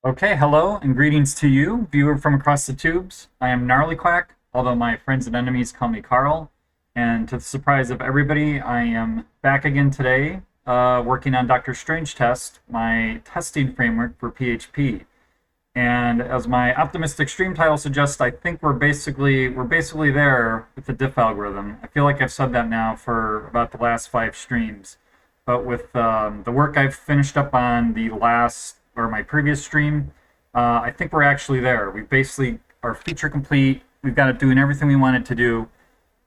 Okay, hello and greetings to you, viewer from across the tubes. I am Gnarly Quack, although my friends and enemies call me Carl. And to the surprise of everybody, I am back again today, working on Dr. Strangetest, my testing framework for PHP. And as my optimistic stream title suggests, I think we're basically there with the diff algorithm. I feel like I've said that now for about the last 5 streams. But with the work I've finished up on the last or my previous stream, I think we're actually there. We basically are feature complete. We've got it doing everything we want it to do.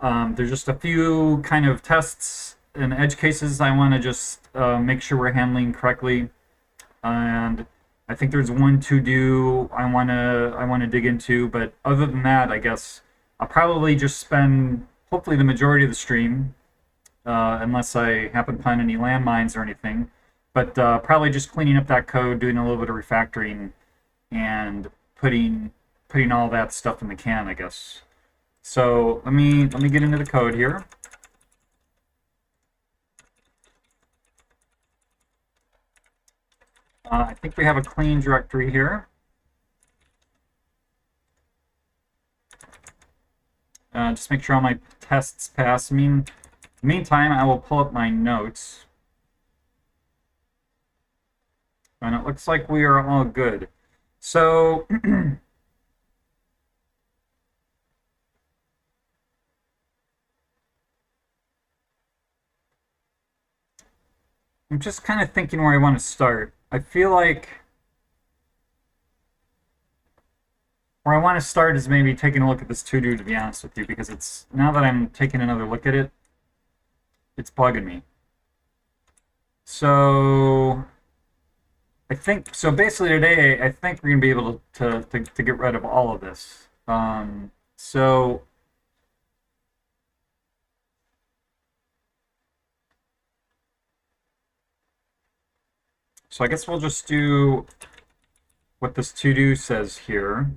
There's just a few kind of tests and edge cases I want to just make sure we're handling correctly, and I think there's one to do I wanna dig into. But other than that, I guess I'll probably just spend hopefully the majority of the stream, unless I happen to find any landmines or anything. But probably just cleaning up that code, doing a little bit of refactoring, and putting all that stuff in the can, I guess. So let me get into the code here. I think we have a clean directory here. Just make sure all my tests pass. Meantime, I will pull up my notes. And it looks like we are all good. So I'm just kind of thinking where I want to start. I feel like where I want to start is maybe taking a look at this to-do, to be honest with you, because it's, now that I'm taking another look at it, it's bugging me. So I think, so basically today, I think we're going to be able to get rid of all of this. So I guess we'll just do what this to-do says here.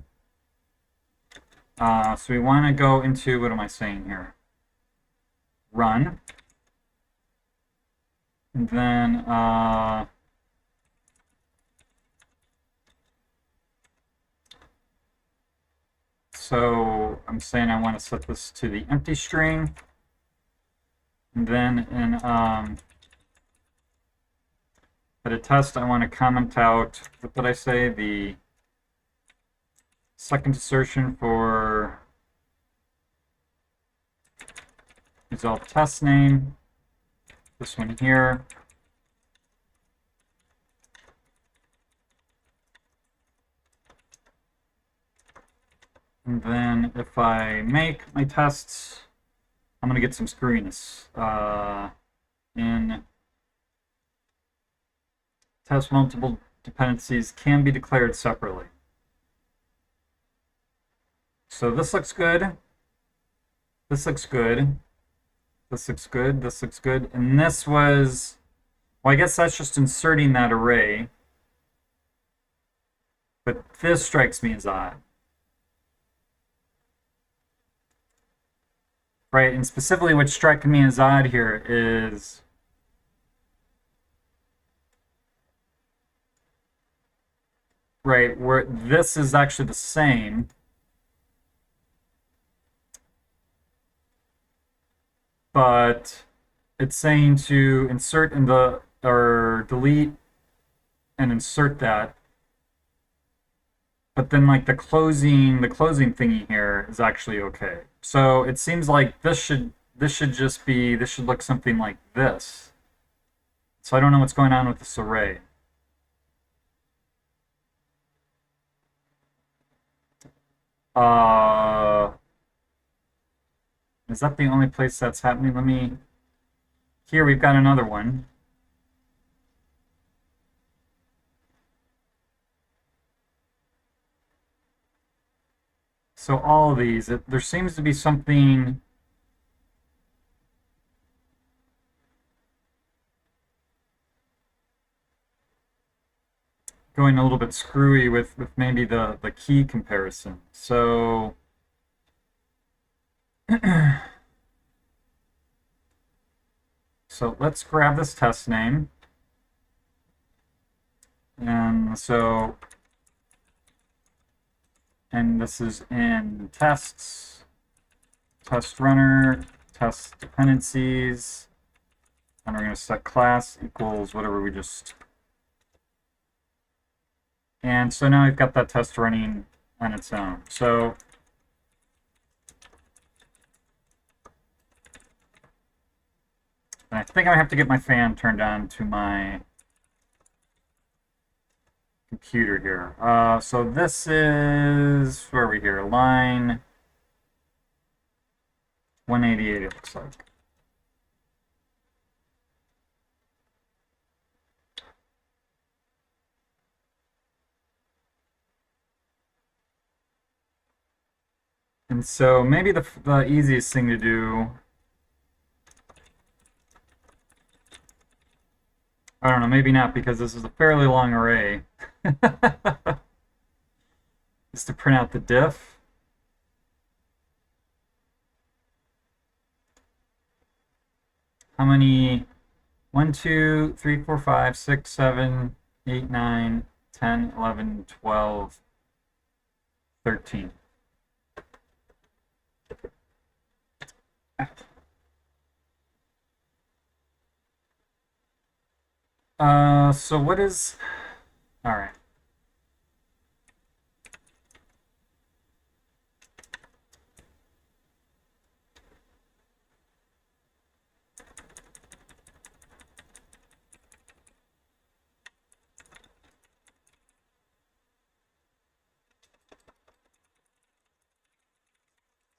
So we want to go into, what am I saying here? Run. And then so I'm saying I want to set this to the empty string. And then in a test, I want to comment out, what did I say? The second assertion for result test name. This one here. And then if I make my tests, I'm going to get some screwiness. In test, multiple dependencies can be declared separately. So this looks good. This looks good. This looks good. This looks good. And this was, well, I guess that's just inserting that array. But this strikes me as odd. Right, and specifically what's striking me as odd here is right where this is actually the same, but it's saying to insert in the, or delete and insert that. But then like the closing thingy here is actually okay. So it seems like this should just be, this should look something like this. So I don't know what's going on with this array. Is that the only place that's happening? Here we've got another one. So all of these, there seems to be something going a little bit screwy with maybe the key comparison. So so let's grab this test name. And so and this is in tests, test runner, test dependencies, and we're going to set class equals whatever we just... And so now we've got that test running on its own. So I think I have to get my fan turned on to my computer here. So this is, where are we here? Line 188, it looks like. And so maybe the easiest thing to do, I don't know, maybe not, because this is a fairly long array, is to print out the diff. How many? 1, 2, 3, 4, 5, 6, 7, 8, 9, 10, 11, 12, 13. So what is... All right.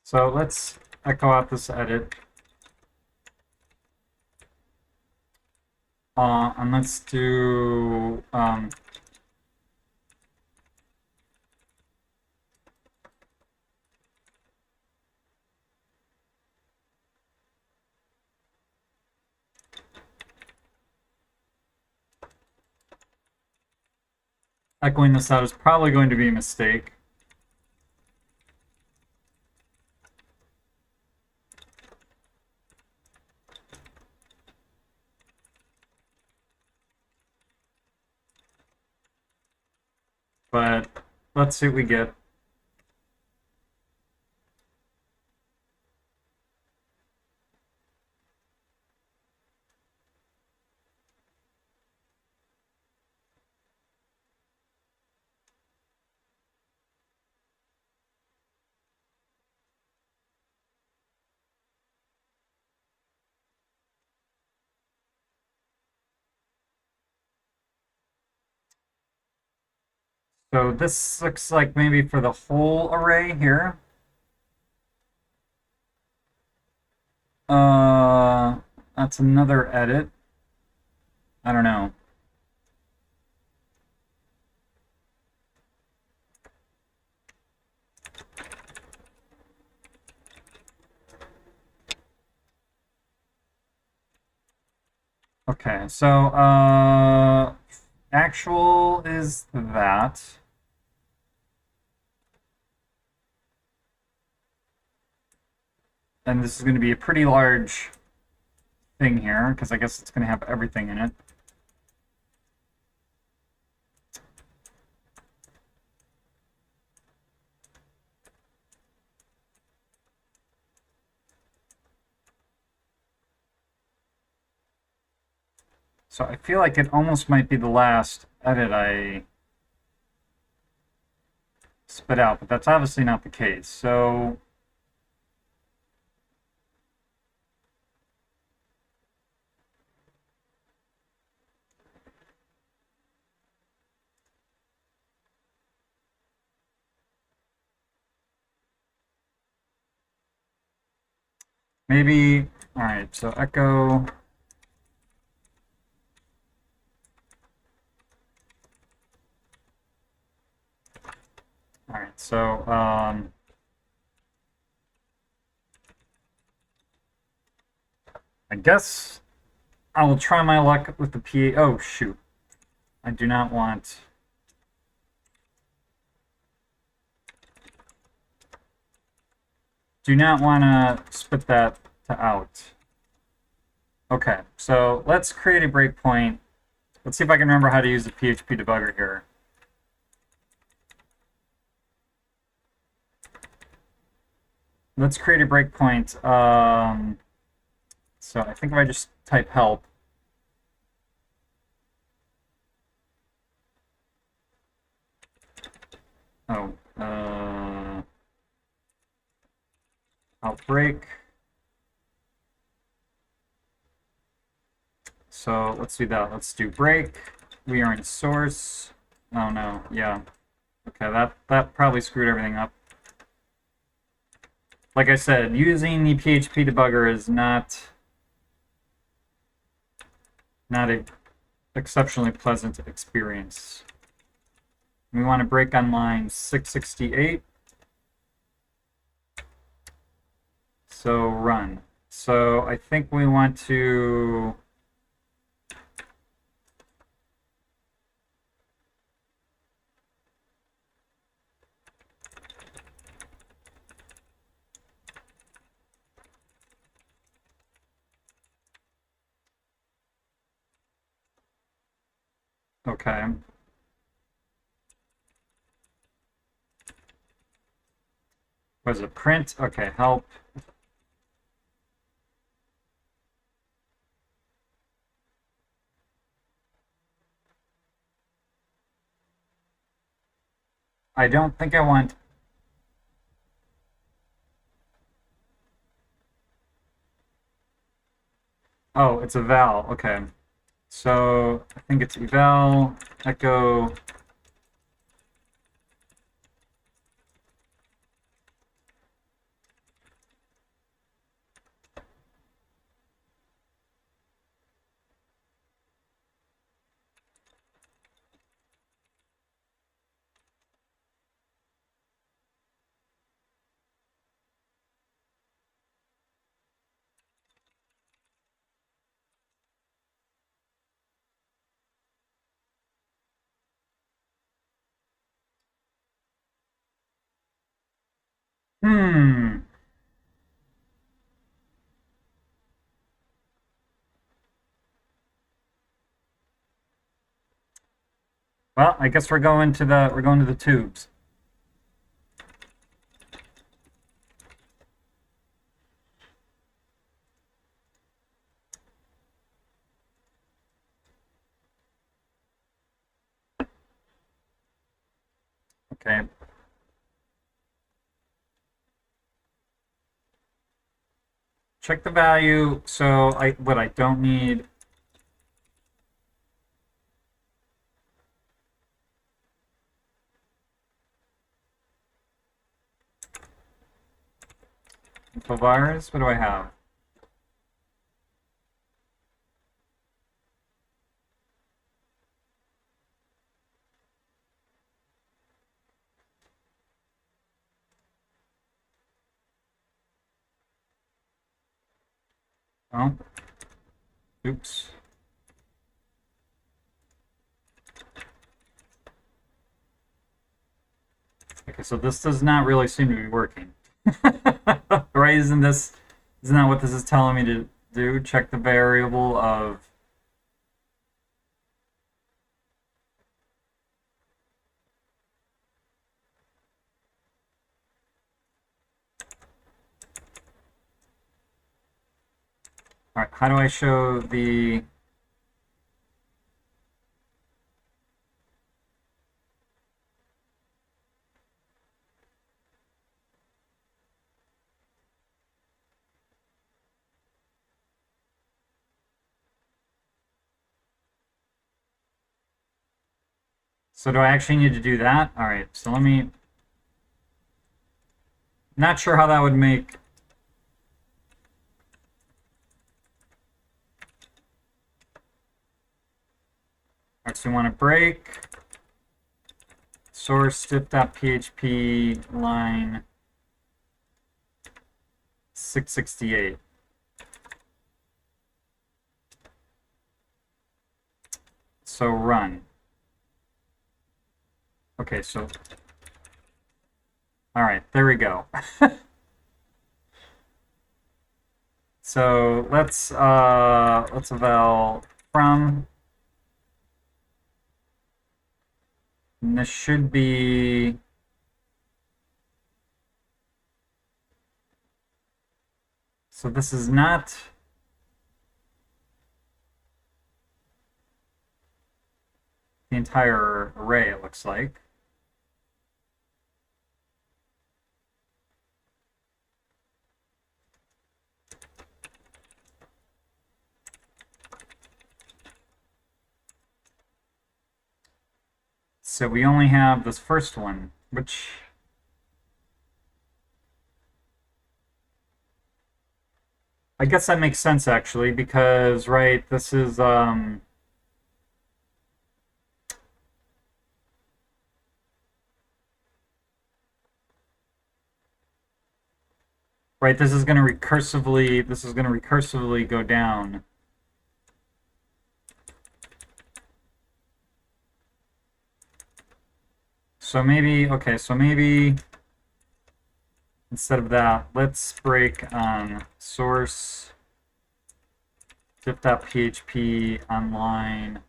So let's echo out this edit. And let's do echoing this out is probably going to be a mistake. But let's see what we get. So this looks like maybe for the whole array here. That's another edit. I don't know. Okay, so actual is that. And this is going to be a pretty large thing here, because I guess it's going to have everything in it. So I feel like it almost might be the last edit I spit out, but that's obviously not the case. So maybe, all right, so echo. All right, so I guess I will try my luck with the PA. Oh, shoot. I do not want... Do not want to spit that to out. Okay, so let's create a breakpoint. Let's see if I can remember how to use the PHP debugger here. let's create a breakpoint. So I think if I just type help. Oh, outbreak. So let's do that. Let's do break. We are in source. Oh no, yeah. Okay, that probably screwed everything up. Like I said, using the PHP debugger is not a exceptionally pleasant experience. We want to break on line 668. So run. So I think we want to okay. Was it print? Okay, help. I don't think I want. Oh, it's a val. Okay. So I think it's eval echo. Hmm. Well, I guess we're going to the tubes. Okay. Check the value. So what I don't need. Infovirus. What do I have? Oh. Oops. Okay, so this does not really seem to be working. Right? Isn't that what this is telling me to do? Check the variable of. All right, how do I show the. So do I actually need to do that? All right, so let me. Not sure how that would make. All right, so we want to break source diff.php line 668. So run. Okay, so all right, there we go. So let's eval from. And this should be. So this is not the entire array, it looks like. So we only have this first one, which I guess that makes sense actually, because right, this is right, this is going to recursively go down. So maybe, okay, so maybe instead of that, let's break on source diff.php online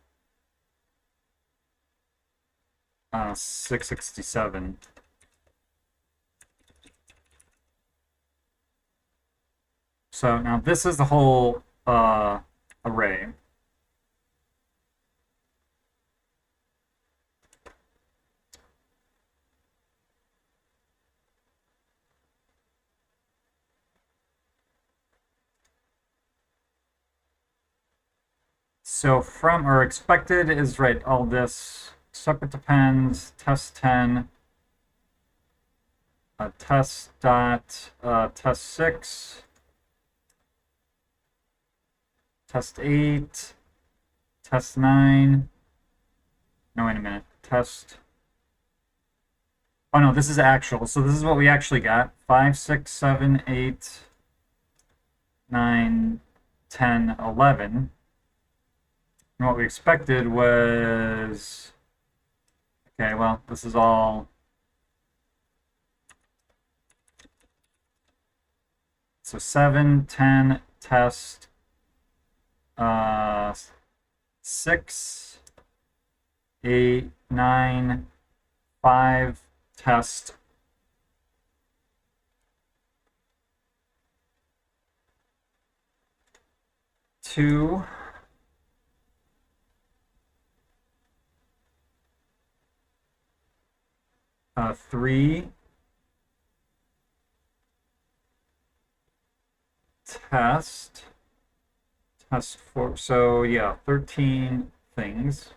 667. So now this is the whole array. So from or expected is right, all this separate depends, test 10, test dot, test 6, test 8, test 9. No, wait a minute. Test. Oh no, this is actual. So this is what we actually got. 5, 6, 7, 8, 9, 10, 11. And what we expected was, okay, well, this is all, so 7, 10, test, 6, 8, 9, 5, test, 2, 3, test 4. So yeah, 13 things.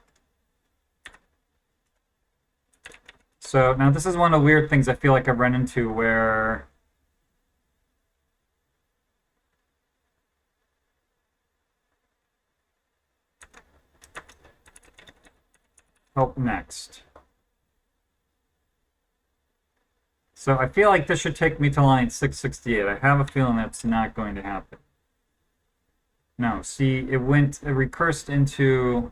So now this is one of the weird things I feel like I've run into where help next. So I feel like this should take me to line 668. I have a feeling that's not going to happen. No, see, it recursed into,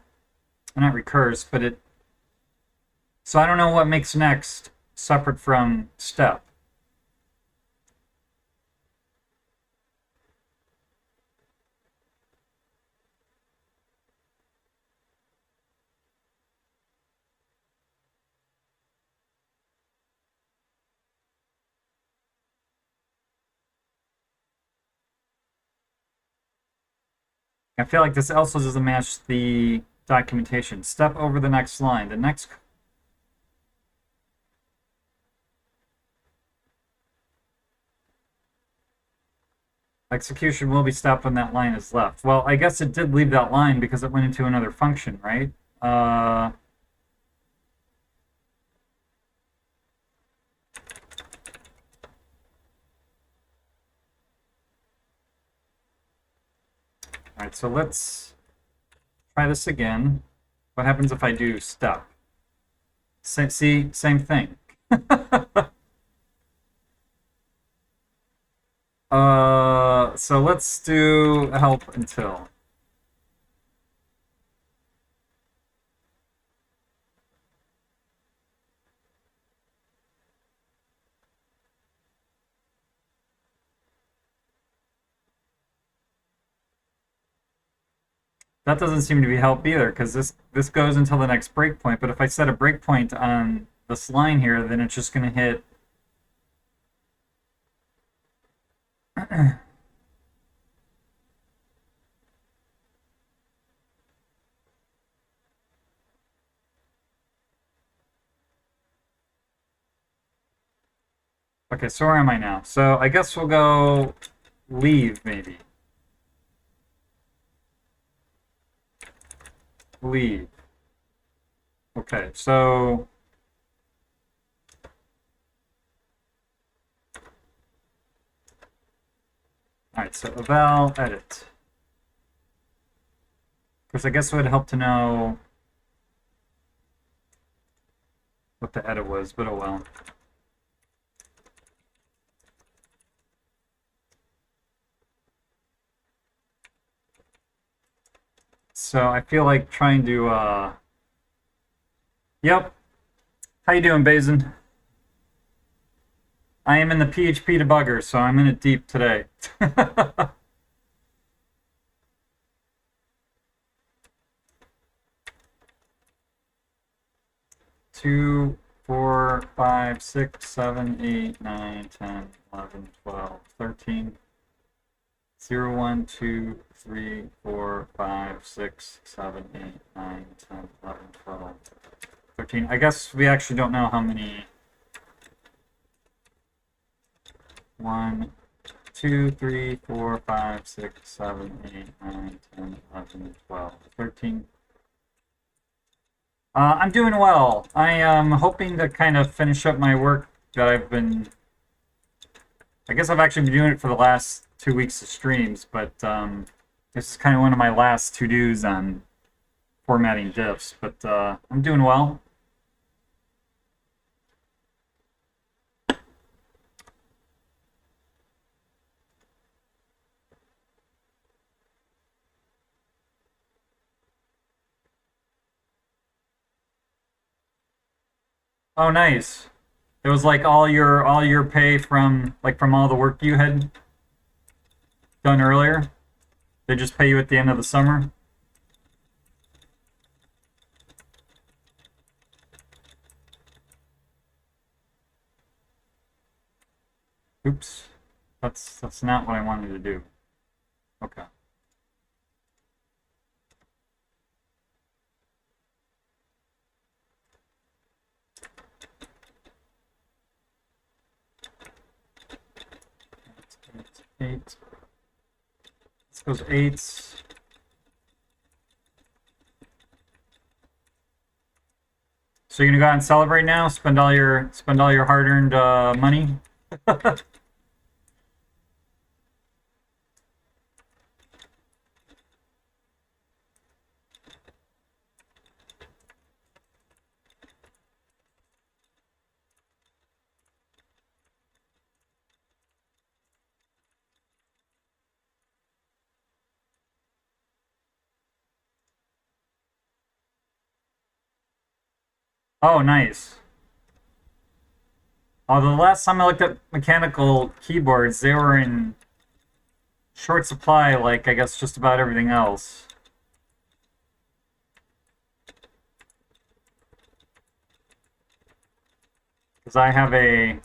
not recursed, but it, so I don't know what makes next separate from step. I feel like this also doesn't match the documentation. Step over the next line. The next execution will be stopped when that line is left. Well, I guess it did leave that line because it went into another function, right? All right, so let's try this again. What happens if I do step? See, same thing. So let's do help until. That doesn't seem to be help either, because this goes until the next breakpoint. But if I set a breakpoint on this line here, then it's just going to hit Okay, so where am I now? So I guess we'll go leave, maybe. Leave. Okay, so all right, so eval edit. Because I guess it would help to know what the edit was, but oh well. So I feel like trying to yep. How you doing, Bazin? I am in the PHP debugger, so I'm in it deep today. 2, 4, 5, 6, 7, 8, 9, 10, 11, 12, 13. 0, 1, 2, 3, 4, 5, 6, 7, 8, 9, 10, 11, 12, 13. I guess we actually don't know how many. 1, 2, 3, 4, 5, 6, 7, 8, 9, 10, 11, 12, 13. I'm doing well. I am hoping to kind of finish up my work that I guess I've actually been doing it for the last 2 weeks of streams, but this is kind of one of my last to-dos on formatting diffs, but I'm doing well. Oh, nice. It was like all your pay from all the work you had done earlier. They just pay you at the end of the summer. Oops. That's not what I wanted to do. Okay. Eight. This goes eights. So you're gonna go out and celebrate now? Spend all your hard-earned money? Oh, nice. Although the last time I looked at mechanical keyboards, they were in short supply, like I guess just about everything else. Because if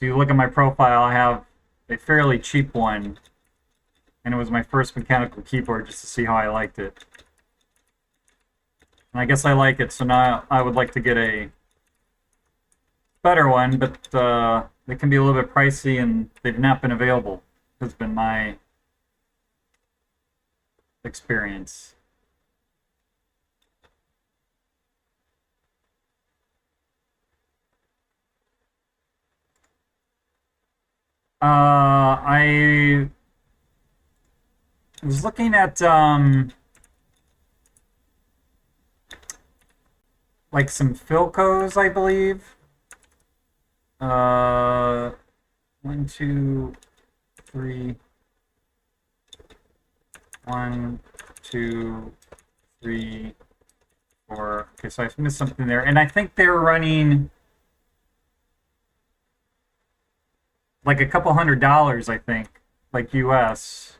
you look at my profile, I have a fairly cheap one, and it was my first mechanical keyboard just to see how I liked it. And I guess I like it, so now I would like to get a better one, but they can be a little bit pricey and they've not been available, has been my experience. I was looking at like some Philcos, I believe. 1, 2, 3. 1, 2, 3, 4. Okay, so I missed something there, and I think they're running like a couple $100, I think, like US.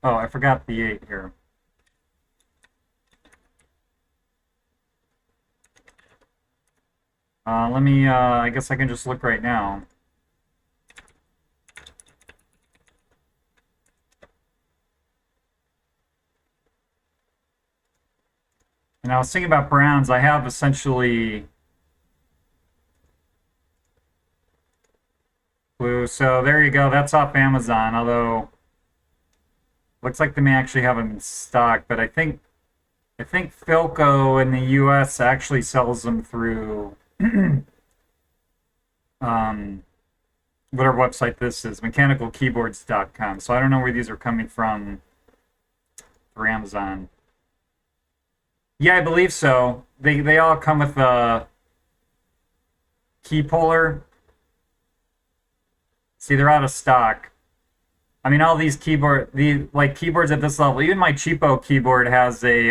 Oh, I forgot the 8 here. Let me, I guess I can just look right now. And I was thinking about Browns. I have essentially you. So there you go. That's off Amazon, although looks like they may actually have them in stock, but I think Philco in the US actually sells them through um, whatever website this is, mechanicalkeyboards.com. So I don't know where these are coming from for Amazon. Yeah, I believe so. They all come with a key puller. See, they're out of stock. I mean, all these keyboards at this level, even my cheapo keyboard has a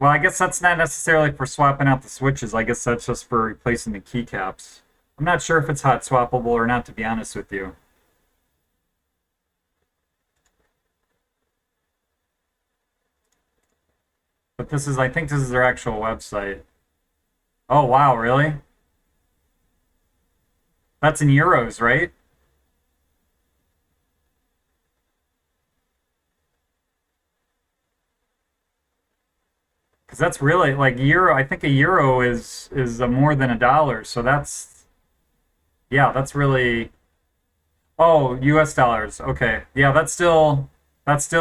well, I guess that's not necessarily for swapping out the switches. I guess that's just for replacing the keycaps. I'm not sure if it's hot swappable or not, to be honest with you. But I think this is their actual website. Oh, wow, really? That's in euros, right? Because that's really like euro. I think a euro is more than $1. So that's yeah, that's really oh U.S. dollars. Okay, yeah, that's still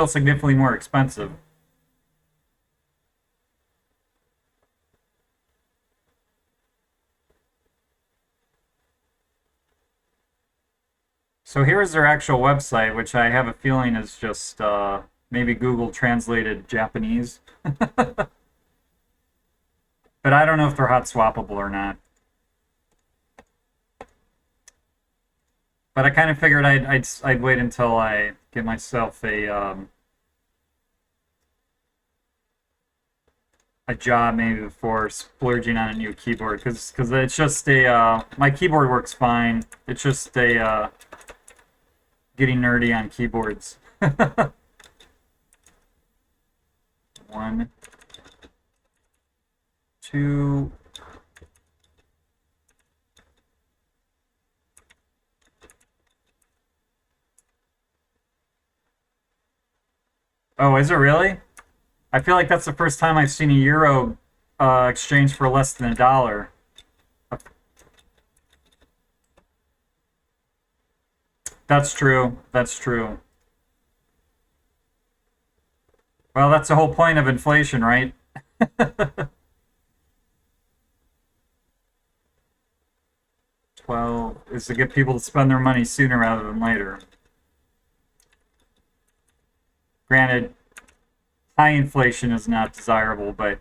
significantly more expensive. So here's their actual website, which I have a feeling is just maybe Google translated Japanese. But I don't know if they're hot swappable or not. But I kind of figured I'd wait until I get myself a job maybe before splurging on a new keyboard because it's just my keyboard works fine. It's just getting nerdy on keyboards. One, two. Oh, is it really? I feel like that's the first time I've seen a euro exchange for less than $1. That's true. That's true. Well, that's the whole point of inflation, right? 12 is to get people to spend their money sooner rather than later. Granted, high inflation is not desirable, but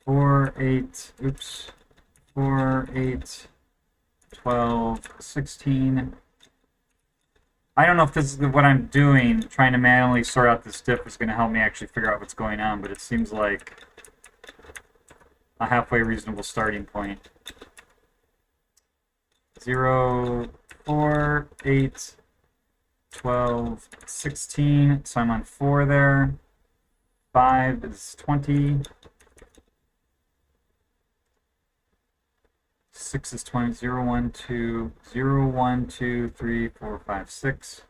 four, eight, oops, 4, 8, 12, 16. I don't know if this is what I'm doing, trying to manually sort out this diff is going to help me actually figure out what's going on, but it seems like a halfway reasonable starting point. 0, 4, 8, 12, 16. So I'm on 4 there. 5 is 20. 6 is 20. 0, 1, 2, 0, 1, 2, 3, 4, 5, 6.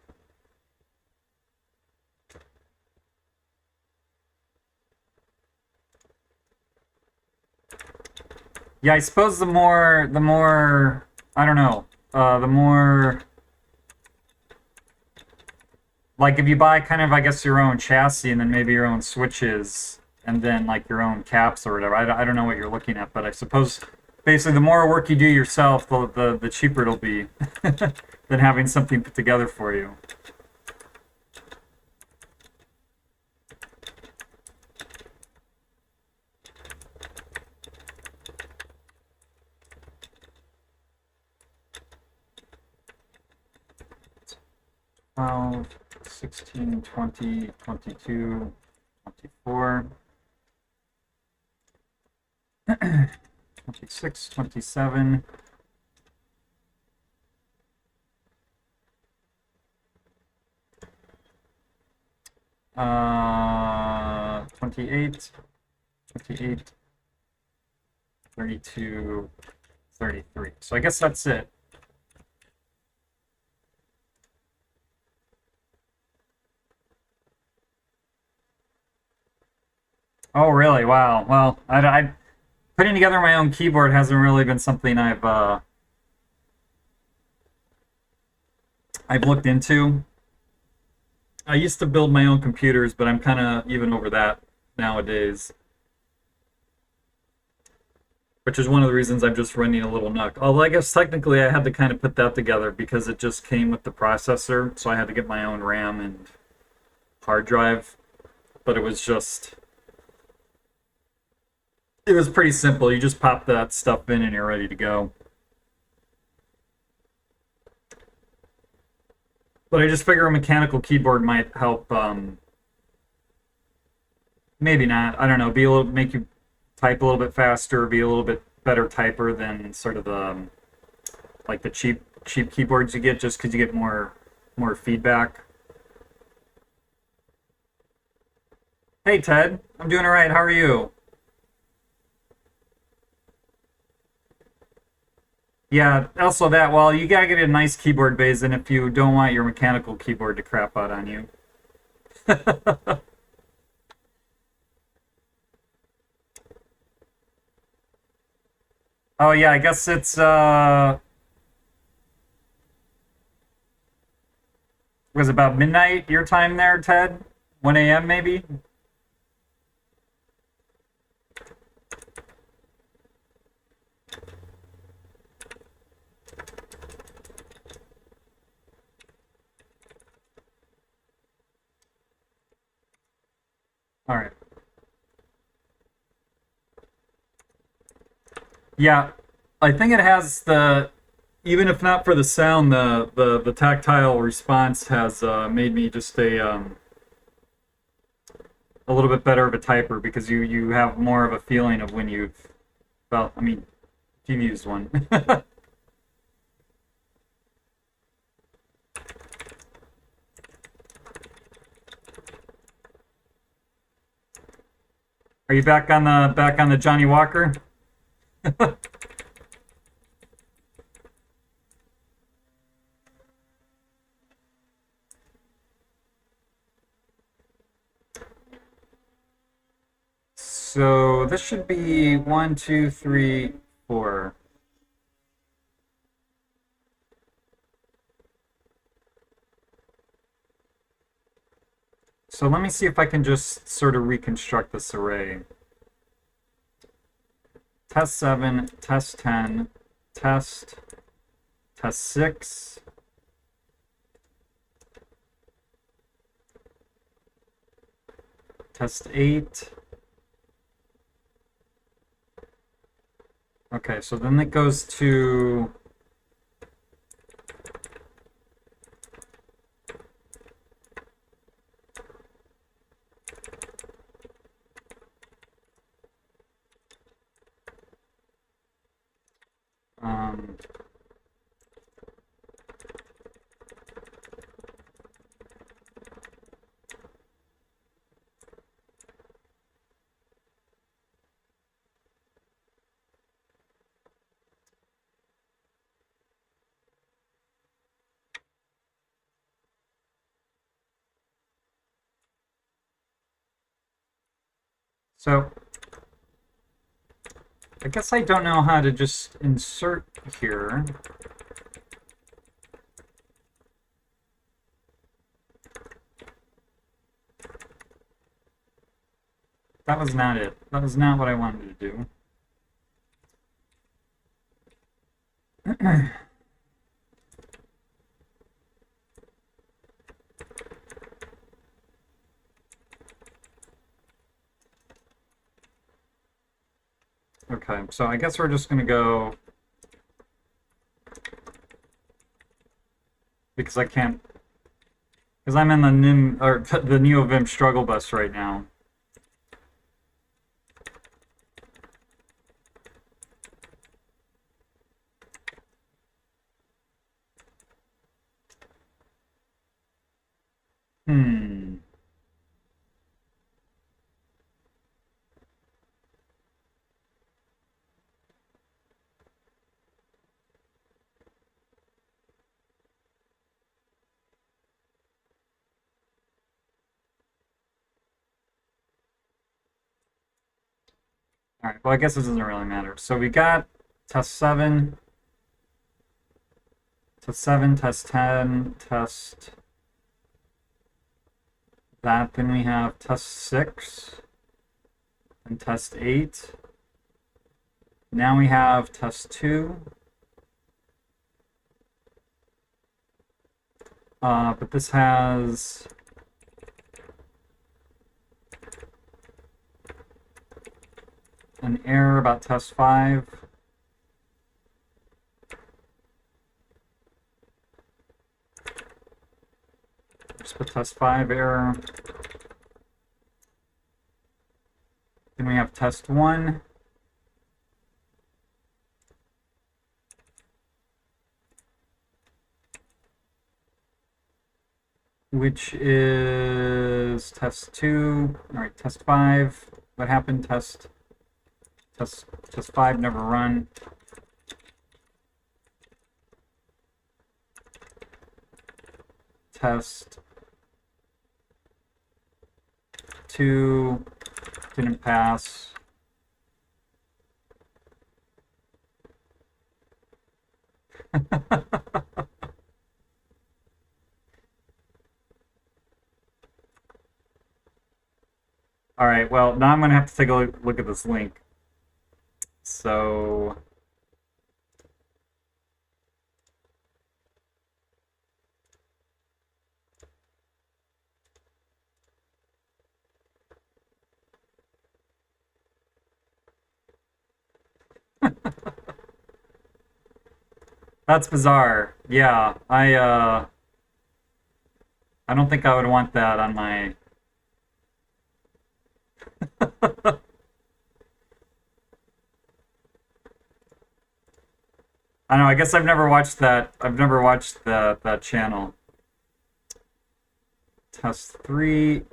Yeah, I suppose the more I don't know, the more like if you buy kind of I guess your own chassis and then maybe your own switches and then like your own caps or whatever. I don't know what you're looking at, but I suppose basically the more work you do yourself, the cheaper it'll be than having something put together for you. Twelve, 16, 20, 22, 24, 26, 27. 28, 28, 32, 33. So I guess that's it. Oh, really? Wow. Well, putting together my own keyboard hasn't really been something I've looked into. I used to build my own computers, but I'm kind of even over that nowadays, which is one of the reasons I'm just running a little NUC. Although I guess technically I had to kind of put that together because it just came with the processor, so I had to get my own RAM and hard drive. But it was pretty simple. You just pop that stuff in and you're ready to go. But I just figure a mechanical keyboard might help. Maybe not. I don't know. Make you type a little bit faster, be a little bit better typer than sort of like the cheap keyboards you get, just because you get more feedback. Hey Ted, I'm doing all right. How are you? Yeah. Also that. Well, you gotta get a nice keyboard base, and if you don't want your mechanical keyboard to crap out on you. Oh yeah, I guess it's was about midnight your time there, Ted? 1 a.m. maybe? All right. Yeah, I think it has the even if not for the sound, the tactile response has made me just a little bit better of a typer because you have more of a feeling of when you've well, I mean, if you've used one. Are you back on the Johnny Walker? So this should be one, two, three, four. So let me see if I can just sort of reconstruct this array. Test 7, test 10, test, test 6, test 8. Okay, so then it goes to um, so I guess I don't know how to just insert here. That was not it. That was not what I wanted to do. Okay, so I guess we're just gonna go because I can't because I'm in the Nim or the NeoVim struggle bus right now. Hmm. All right, well, I guess this doesn't really matter. So we got test 7, test 7, test 10, test that. Then we have test 6 and test 8. Now we have test 2. But this has an error about test 5. Just put test 5 error. Then we have test 1. Which is test 2. All right, test 5. What happened? Test 5 never run. Test 2 didn't pass. All right, well, now I'm going to have to take a look at this link. So that's bizarre. Yeah, I don't think I would want that on my I don't know, I guess I've never watched that. I've never watched that channel. Test 3.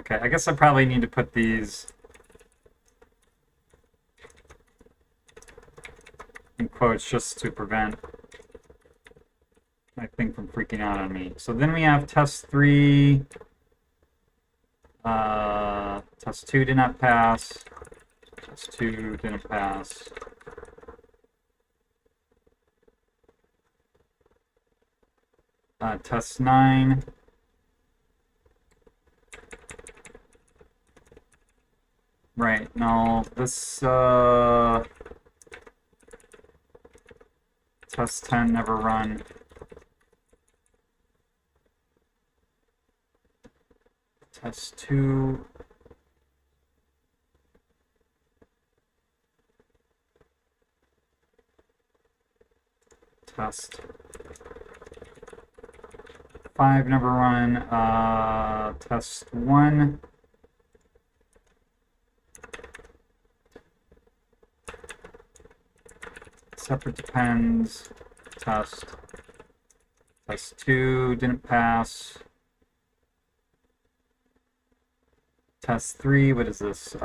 Okay, I guess I probably need to put these in quotes just to prevent my thing from freaking out on me. So then we have test 3. Test 2 did not pass. Test 2 didn't pass. Test 9. Right, no, this, test 10 never run. Test 2. Test 5 never run. Test 1. Separate depends. Test. Test 2 didn't pass. Test 3, what is this?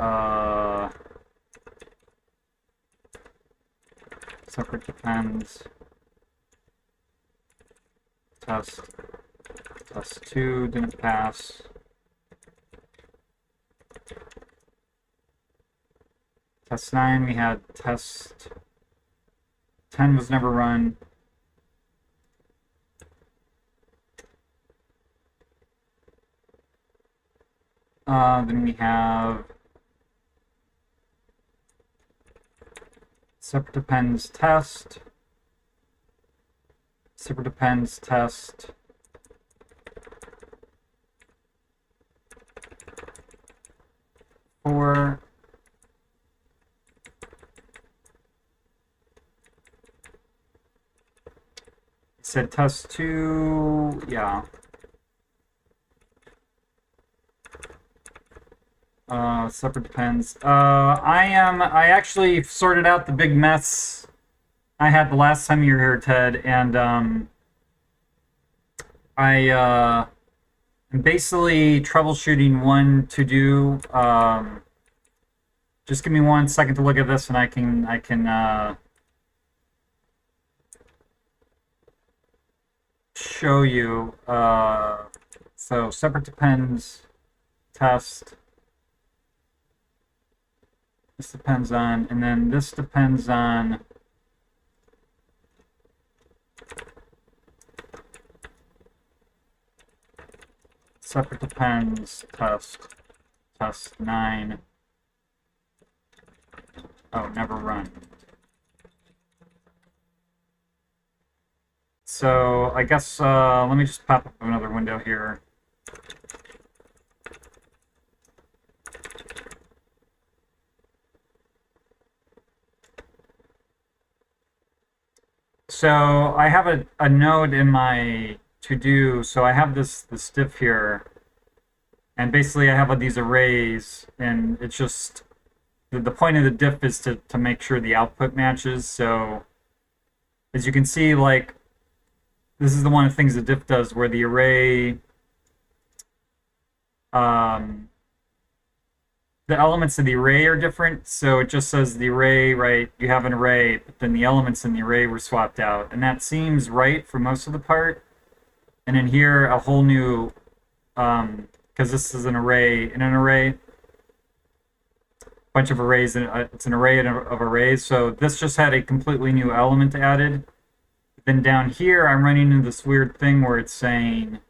Separate depends. Test 2 didn't pass. Test 9, we had test 10 was never run. Then we have separate depends test. Separate depends test. Four. Said test 2, yeah. Separate depends. I actually sorted out the big mess I had the last time you were here, Ted, and I am basically troubleshooting one to do. Just give me 1 second to look at this, and I can show you. So separate depends test. This depends on, and then this depends on separate depends test 9. Oh, never run. So I guess let me just pop up another window here. So I have a node in my to-do, so I have this diff here, and basically I have these arrays, and it's just the point of the diff is to make sure the output matches. So as you can see, like, this is the one of the things the diff does where the array, the elements of the array are different. So it just says the array, right? You have an array, but then the elements in the array were swapped out. And that seems right for most of the part. And in here, a whole new, because this is an array in an array, bunch of arrays, and it's an array of arrays. So this just had a completely new element added. Then down here, I'm running into this weird thing where it's saying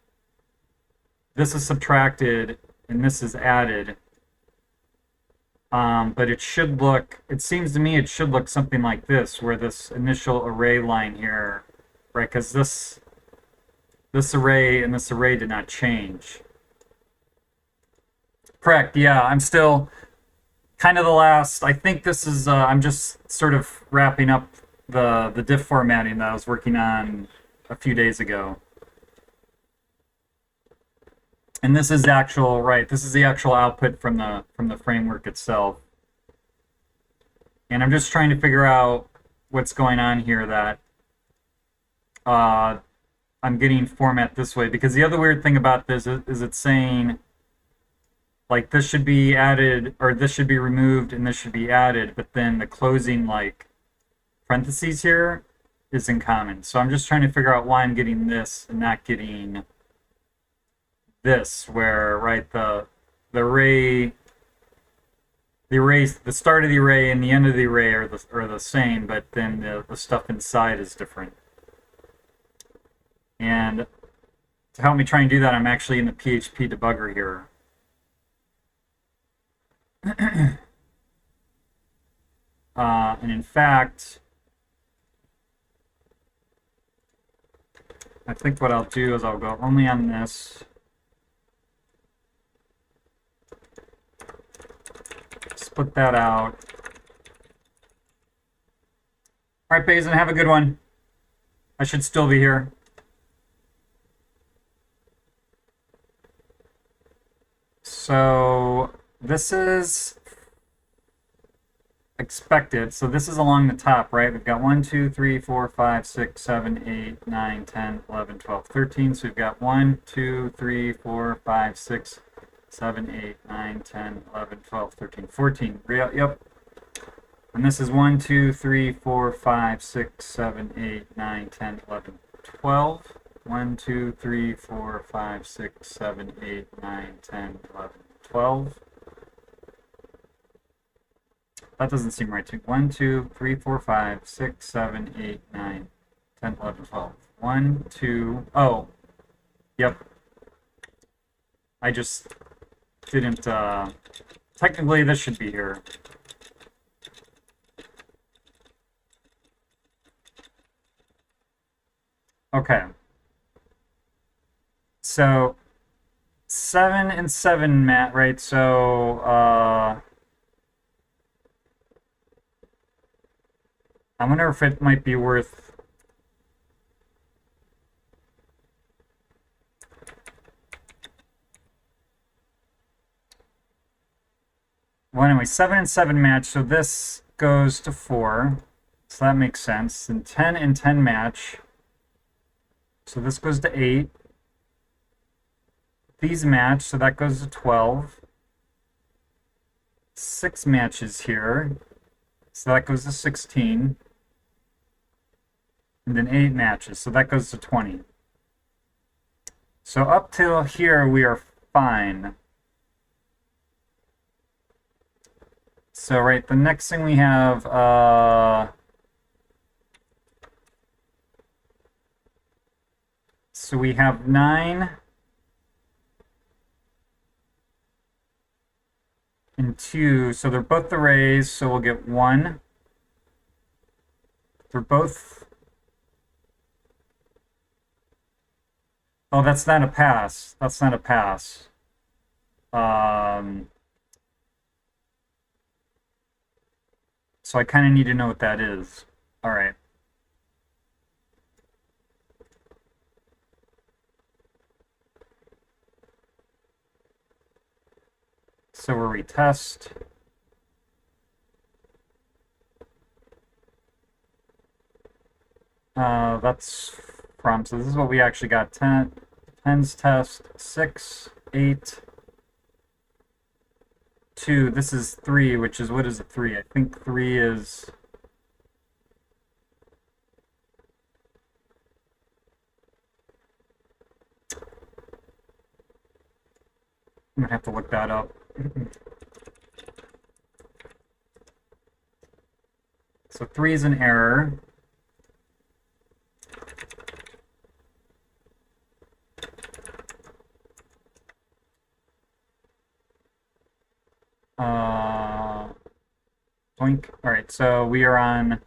this is subtracted and this is added. But it should look, it seems to me it should look something like this, where this initial array line here, right? Because this array and this array did not change. Correct, yeah, I'm still kind of the last, I think this is, I'm just sort of wrapping up the diff formatting that I was working on a few days ago. And this is actual, right, this is the actual output from the framework itself. And I'm just trying to figure out what's going on here that I'm getting format this way. Because the other weird thing about this is it's saying, like, this should be added, or this should be removed, and this should be added, but then the closing, like, parentheses here is in common. So I'm just trying to figure out why I'm getting this and not getting this, where, right, the array, the start of the array and the end of the array are the same, but then the stuff inside is different. And to help me try and do that, I'm actually in the PHP debugger here. And in fact, I think what I'll do is I'll go only on this. Split that out. All right, Basin, have a good one. I should still be here. So this is expected. So this is along the top, right? We've got 1, 2, 3, 4, 5, 6, 7, 8, 9, 10, 11, 12, 13. So we've got 1, 2, 3, 4, 5, 6, 7, 8, 9, 10, 11, 12, 13, 14. Yep. And this is 1, 2, 3, 4, 5, 6, 7, 8, 9, 10, 11, 12. 1, 2, 3, 4, 5, 6, 7, 8, 9, 10, 11, 12. That doesn't seem right to me. 1, 2, 3, 4, 5, 6, 7, 8, 9, 10, 11, 12. 1, 2, oh. Yep. I just didn't, technically this should be here. Okay. So 7 and 7, Matt, right? So I wonder if it might be worth well, anyway, 7 and 7 match, so this goes to 4. So that makes sense. And 10 and 10 match. So this goes to 8. These match, so that goes to 12. 6 matches here. So that goes to 16. And then 8 matches, so that goes to 20. So up till here, we are fine. So, right, the next thing we have, so we have 9 and 2. So they're both the rays, so we'll get 1. They're both... Oh, that's not a pass. That's not a pass. So I kind of need to know what that is. All right. So where we test. That's from, so this is what we actually got. 10's test, 6, 8, 2. This is 3, which is, what is it, 3? I think 3 is... I'm gonna have to look that up. So 3 is an error. Boink. All right, so we are on...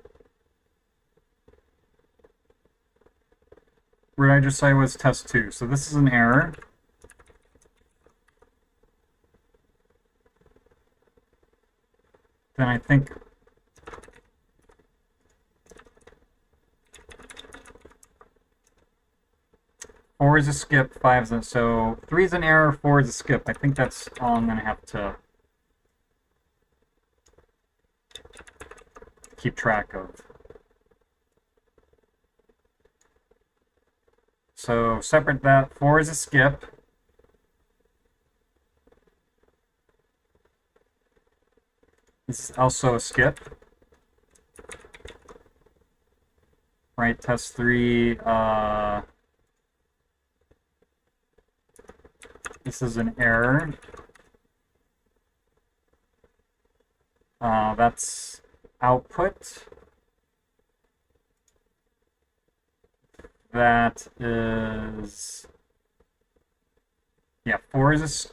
What did I just say was test 2? So this is an error. Then I think... Four is a skip, 5 is a... So 3 is an error, 4 is a skip. I think that's all I'm going to have to keep track of. So separate that. 4 is a skip. This is also a skip. Right, test 3. This is an error. That's output. That is... Yeah, 4 is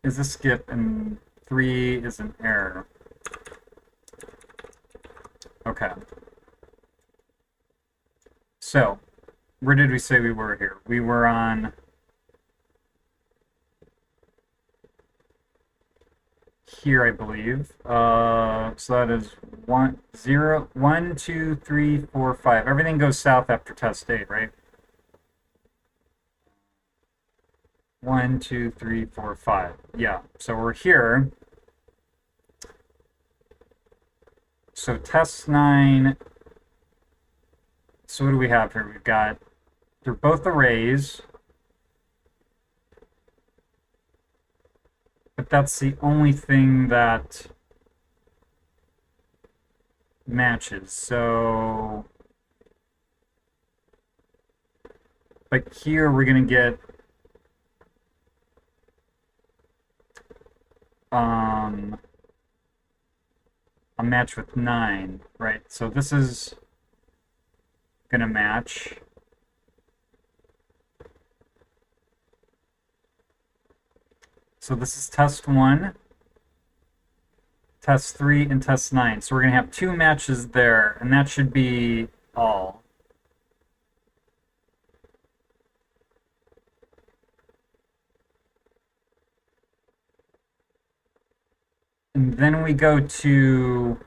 a skip, and 3 is an error. Okay. So, where did we say we were here? We were on... here, I believe. So that is 1, 0, 1, 2, 3, 4, 5. Everything goes south after test 8, right? 1, 2, 3, 4, 5. Yeah, so we're here. So test 9. So what do we have here? We've got, they're both arrays. But that's the only thing that matches. So, like here we're going to get a match with 9, right? So this is going to match. So this is test 1, test 3, and test 9. So we're going to have 2 matches there, and that should be all. And then we go to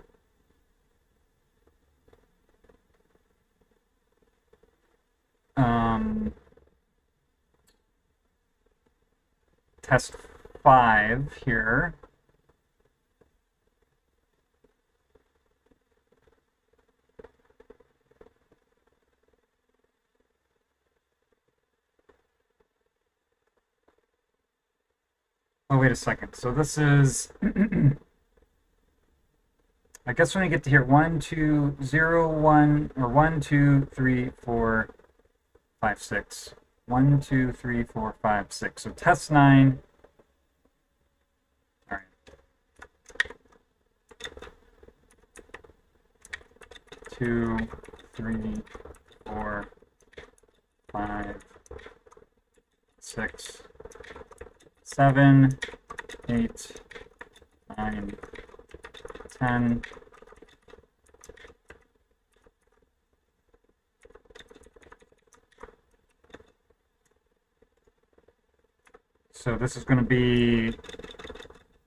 test 5 here. Oh, wait a second. So this is, I guess when we get to here, 1, 2, 0, 1, or 1, 2, 3, 4, 5, 6. 1, 2, 3, 4, 5, 6. So test 9. All right. 2, 3, 4, 5, 6, 7, 8, 9, 10. So this is going to be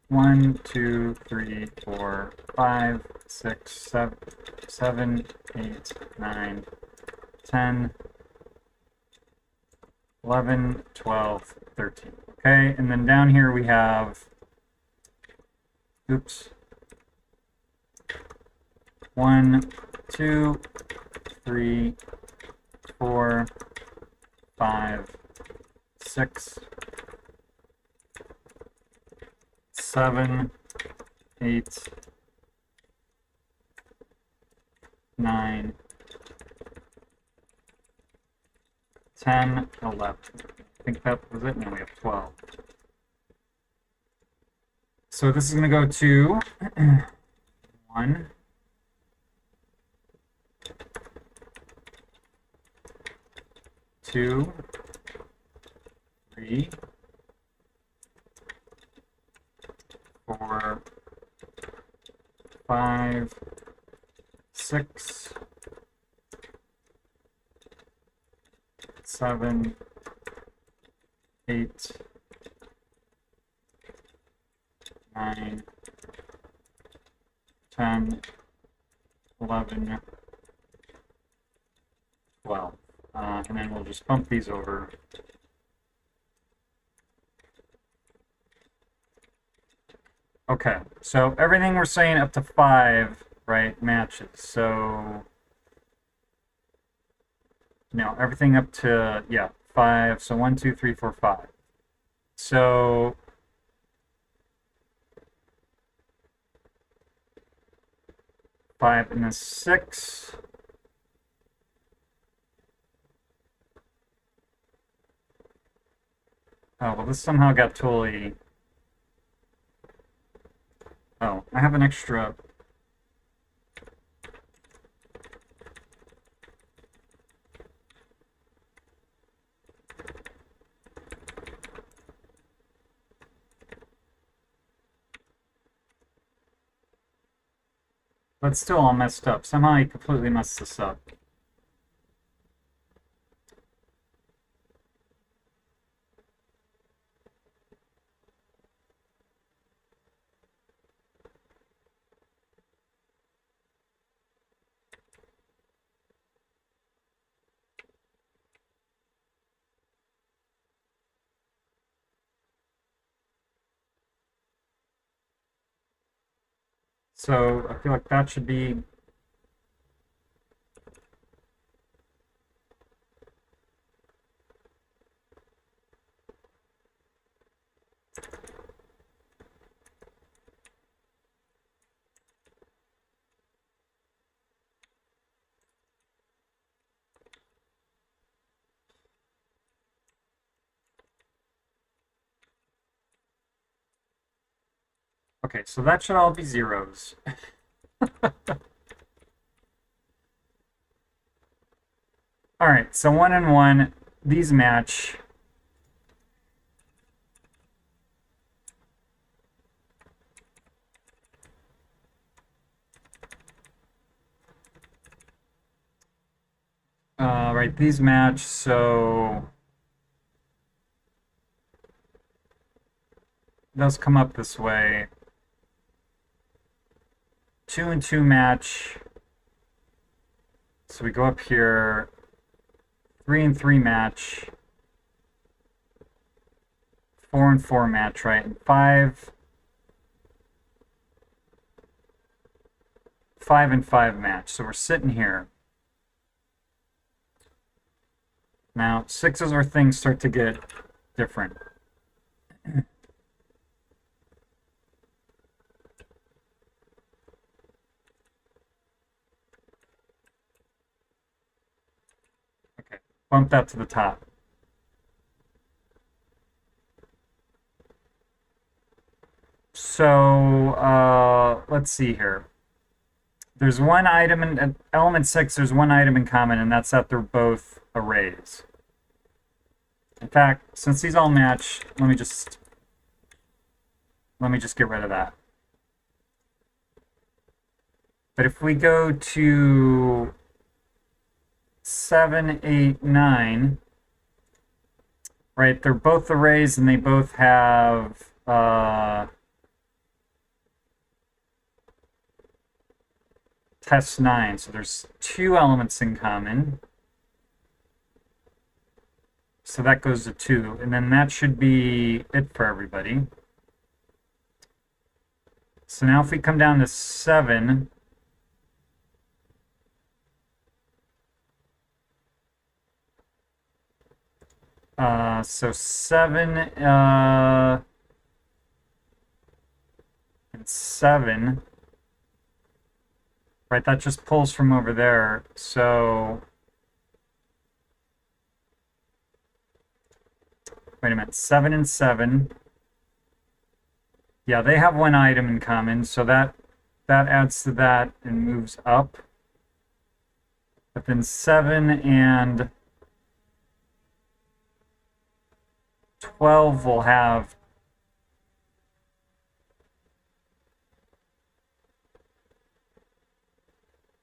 1, 2, 3, 4, 5, 6, 7, 8, 9, 10, 11, 12, 13. Okay, and then down here we have, oops, 1, 2, 3, 4, 5, 6, 7, 8, 9, 10, 11. I think that was it. Now we have 12. So this is going to go to 1, 2, 3, 4, 5, 6, 7, 8, 9, 10, 11, 12. And then we'll just bump these over. Okay, so everything we're saying up to 5, right, matches. So, no, everything up to, yeah, 5. So 1, 2, 3, 4, 5. So, five and then 6. Oh, well, this somehow got totally... Oh, I have an extra... But it's still all messed up. Somehow I completely messed this up. So I feel like that should be... Okay, so that should all be zeros. All right, so 1 and 1, these match. Right, these match, so those come up this way. 2 and 2 match. So we go up here. 3 and 3 match. 4 and 4 match, right? And 5 and 5 match. So we're sitting here. Now, 6s or things start to get different. Okay, bump that to the top. So let's see here. There's one item in element 6, there's one item in common, and that's that they're both arrays. In fact, since these all match, let me just get rid of that. But if we go to 7, 8, 9, right, they're both arrays and they both have test 9. So there's 2 elements in common. So that goes to 2. And then that should be it for everybody. So now if we come down to 7, so 7 and 7, right, that just pulls from over there. So wait a minute, 7 and 7. Yeah, they have one item in common, so that adds to that and moves up. But then 7 and 12 will have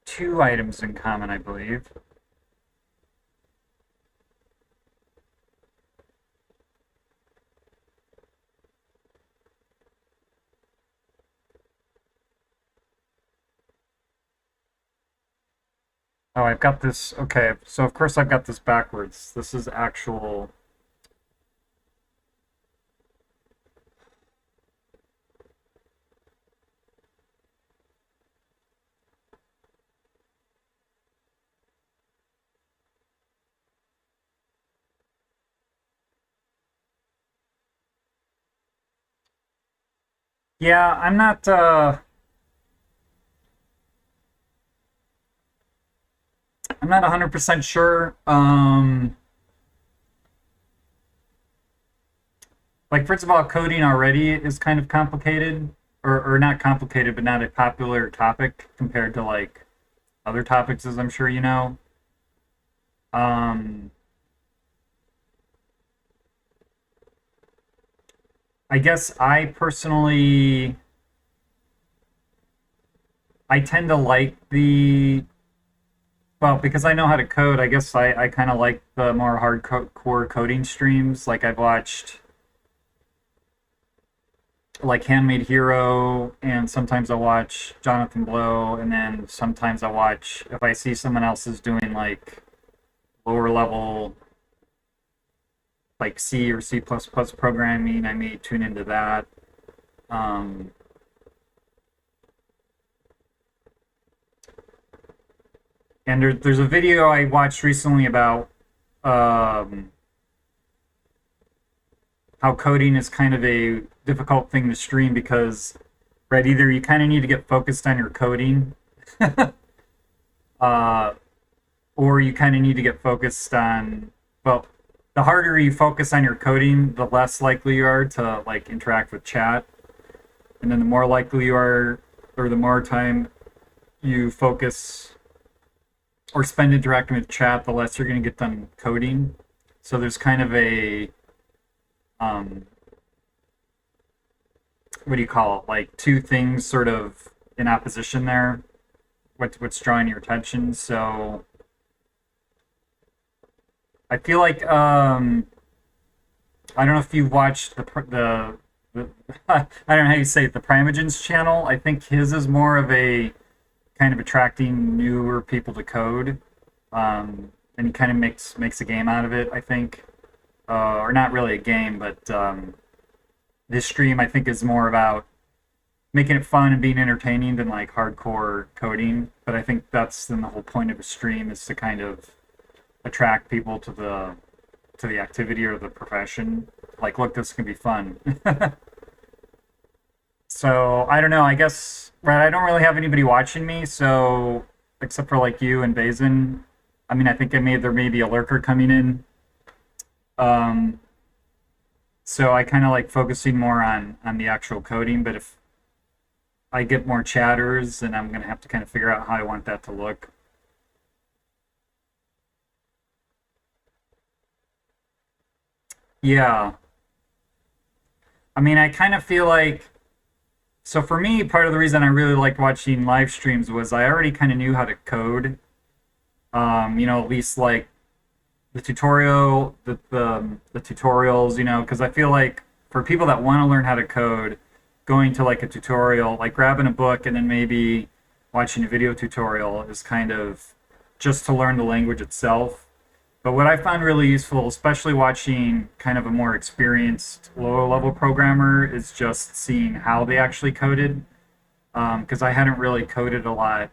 two items in common, I believe. Oh, I've got this. Okay, so of course I've got this backwards. This is actual. Yeah, I'm not. I'm not 100% sure. Like, first of all, coding already is kind of complicated, or not complicated, but not a popular topic compared to like other topics, as I'm sure you know. Um, I guess I personally, I tend to like the, well, because I know how to code, I guess I kind of like the more hardcore coding streams. Like I've watched like Handmade Hero, and sometimes I watch Jonathan Blow, and then sometimes I watch if I see someone else is doing like lower level like C or C++ programming, I may tune into that. Um, and there's a video I watched recently about um, how coding is kind of a difficult thing to stream because, right, either you kind of need to get focused on your coding, uh, or you kind of need to get focused on, well, the harder you focus on your coding, the less likely you are to like interact with chat. And then the more likely you are, or the more time you focus or spend interacting with chat, the less you're going to get done coding. So there's kind of a, um, what do you call it? Like two things sort of in opposition there. What's drawing your attention? So I feel like I don't know if you've watched the I don't know how you say it, the Primogen's channel. I think his is more of a kind of attracting newer people to code, and he kind of makes a game out of it. I think, or not really a game, but this stream I think is more about making it fun and being entertaining than like hardcore coding. But I think that's then the whole point of a stream is to kind of attract people to the activity or the profession. Like, look, this can be fun. So I don't know. I guess right. I don't really have anybody watching me, so except for like you and Bazin. I mean, I think there may be a lurker coming in. Um, so I kind of like focusing more on the actual coding. But I get more chatters, and I'm gonna have to kind of figure out how I want that to look. Yeah. I mean, I kind of feel like, so for me, part of the reason I really liked watching live streams was I already kind of knew how to code. At least like the tutorial, the tutorials, because I feel like for people that want to learn how to code, going to like a tutorial, like grabbing a book and then maybe watching a video tutorial is kind of just to learn the language itself. But what I found really useful, especially watching kind of a more experienced lower level programmer, is just seeing how they actually coded. Because I hadn't really coded a lot.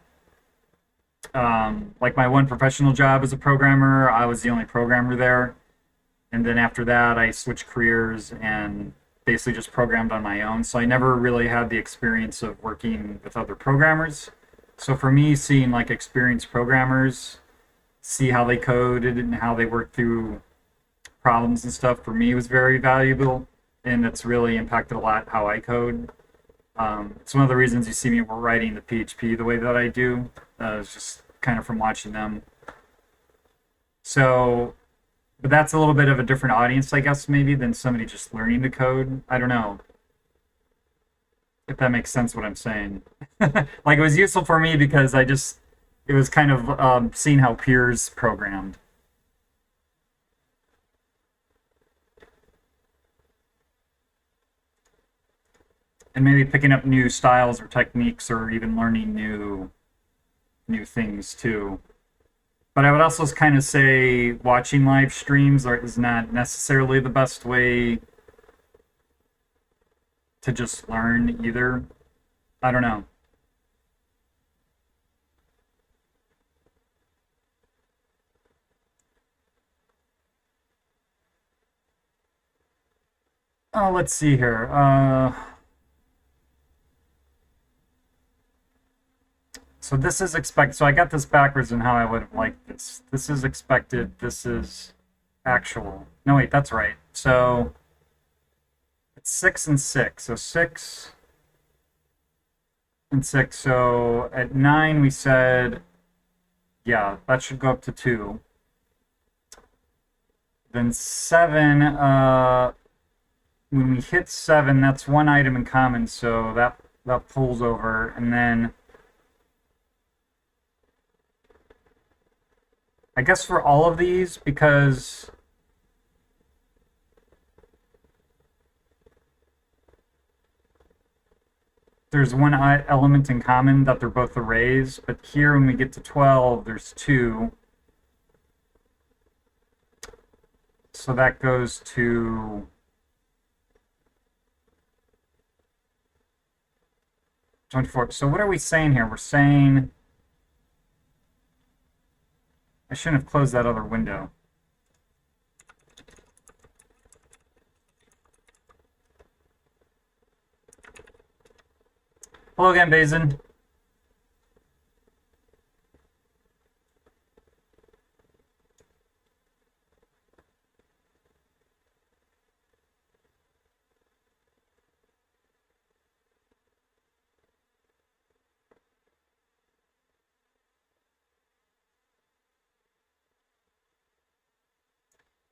Like my one professional job as a programmer, I was the only programmer there. And then after that, I switched careers and basically just programmed on my own. So I never really had the experience of working with other programmers. So for me, seeing like experienced programmers, see how they coded and how they worked through problems and stuff, for me was very valuable. And it's really impacted a lot how I code. It's one of the reasons you see me writing the PHP the way that I do. It's just kind of from watching them. So, but that's a little bit of a different audience, I guess, maybe than somebody just learning to code. I don't know if that makes sense what I'm saying. Like it was useful for me because it was kind of seeing how peers programmed. And maybe picking up new styles or techniques or even learning new things too. But I would also kind of say watching live streams is not necessarily the best way to just learn either. I don't know. Oh, let's see here. So this is expected. So I got this backwards in how I would have liked this. This is expected. This is actual. No, wait, that's right. So it's 6 and 6. So 6 and 6. So at 9 we said, yeah, that should go up to 2. Then 7, when we hit 7, that's one item in common, so that pulls over, and then I guess for all of these, because there's one element in common that they're both arrays, but here when we get to 12, there's 2. So that goes to 24. So what are we saying here? We're saying I shouldn't have closed that other window. Hello again, Basin.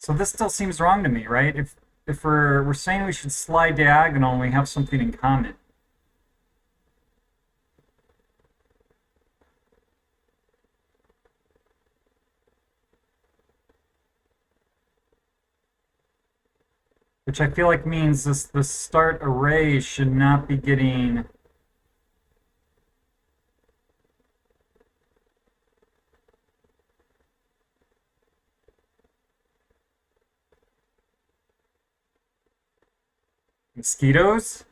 So this still seems wrong to me, right? If we're saying we should slide diagonal and we have something in common. Which I feel like means the start array should not be getting mosquitoes.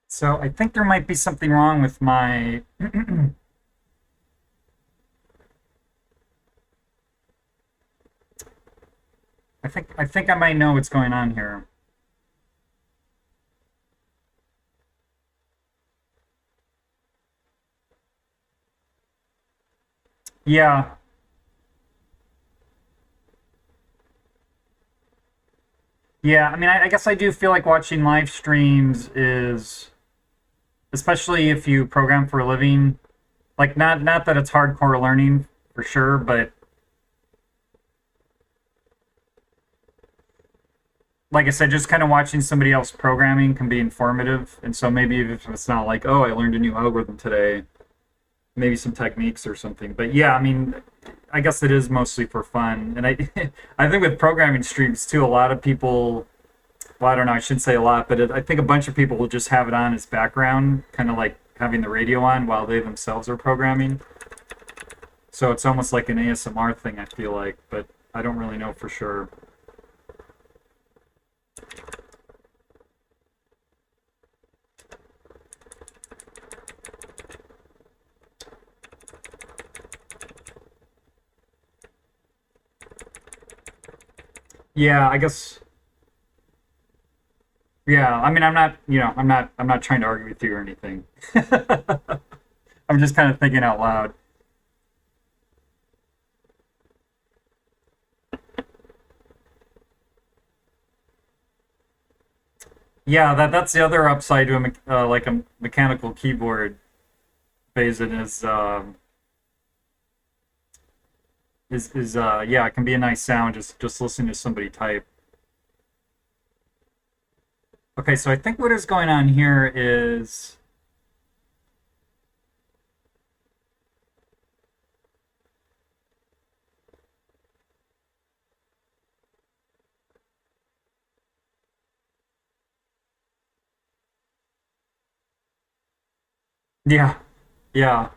So I think there might be something wrong with my I think I might know what's going on here. Yeah. Yeah, I mean, I guess I do feel like watching live streams is, especially if you program for a living, like not that it's hardcore learning for sure, but like I said, just kind of watching somebody else programming can be informative. And so maybe if it's not like, oh, I learned a new algorithm today, maybe some techniques or something. But yeah, I mean, I guess it is mostly for fun. And I I think with programming streams too, a lot of people, well, I don't know, I shouldn't say a lot, but I think a bunch of people will just have it on as background, kind of like having the radio on while they themselves are programming. So it's almost like an ASMR thing, I feel like, but I don't really know for sure. Yeah, I guess. Yeah, I mean, I'm not, I'm not trying to argue with you or anything. I'm just kind of thinking out loud. Yeah, that's the other upside to like a mechanical keyboard, Phazon is yeah, it can be a nice sound just listening to somebody type. Okay, so I think what is going on here is yeah, yeah.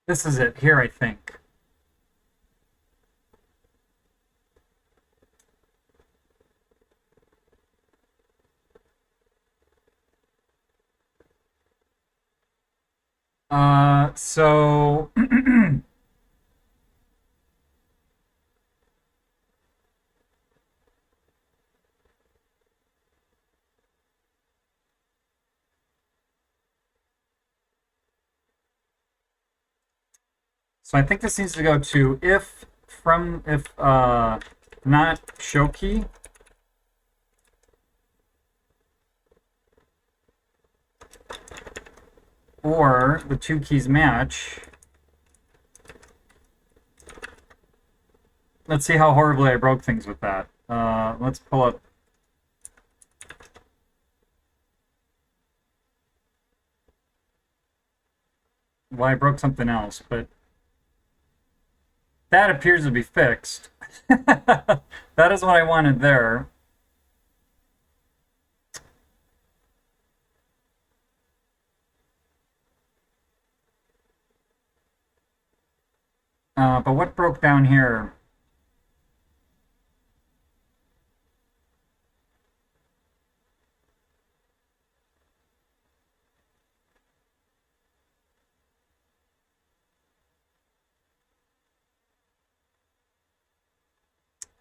This is it here, I think. So so I think this needs to go to if not show key. Or the two keys match. Let's see how horribly I broke things with that. Let's pull up. Well, I broke something else, but that appears to be fixed. That is what I wanted there. But what broke down here?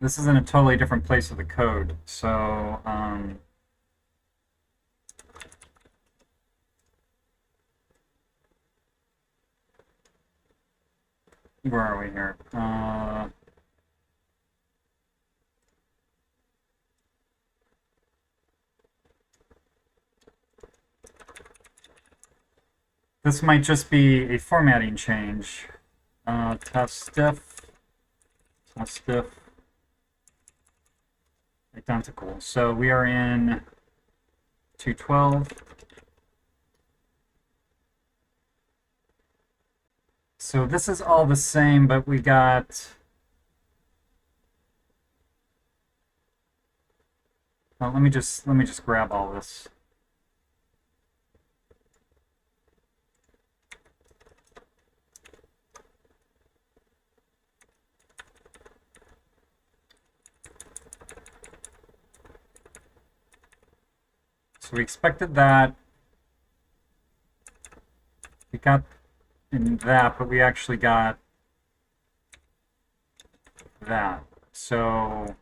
This is in a totally different place of the code. So, where are we here? This might just be a formatting change. Test diff, identical. So we are in 212. So this is all the same, but we got. Well, let me just grab all this. so we expected that. We got in that, but we actually got that. So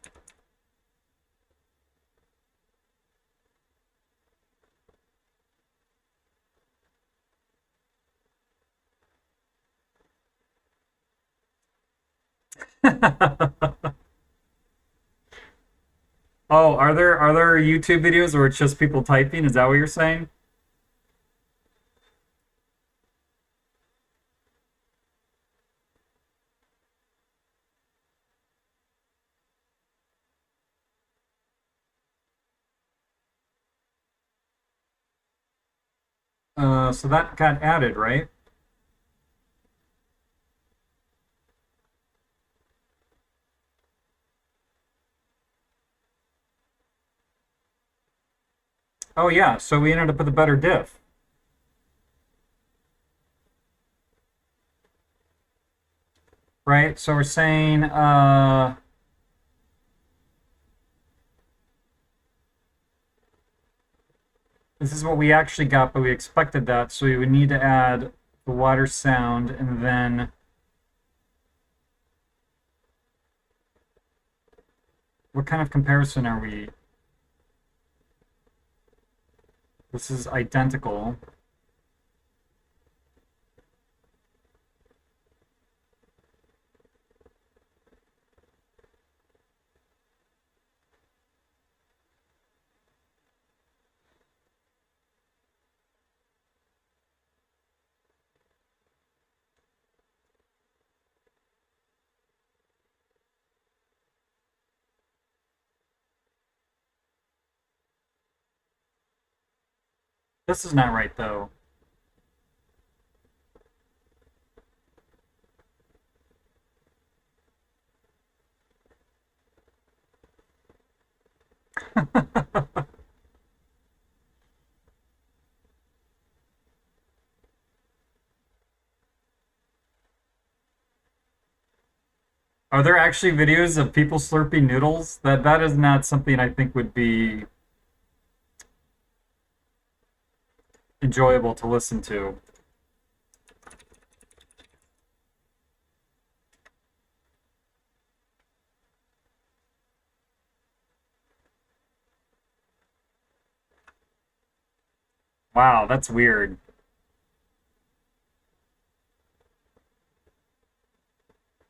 oh, are there YouTube videos where it's just people typing? Is that what you're saying? So that got added, right? Oh yeah, so we ended up with a better diff, right? So we're saying this is what we actually got, but we expected that, so we would need to add the water sound and then what kind of comparison are we? This is identical. This is not right though. Are there actually videos of people slurping noodles? That is not something I think would be enjoyable to listen to. Wow, that's weird.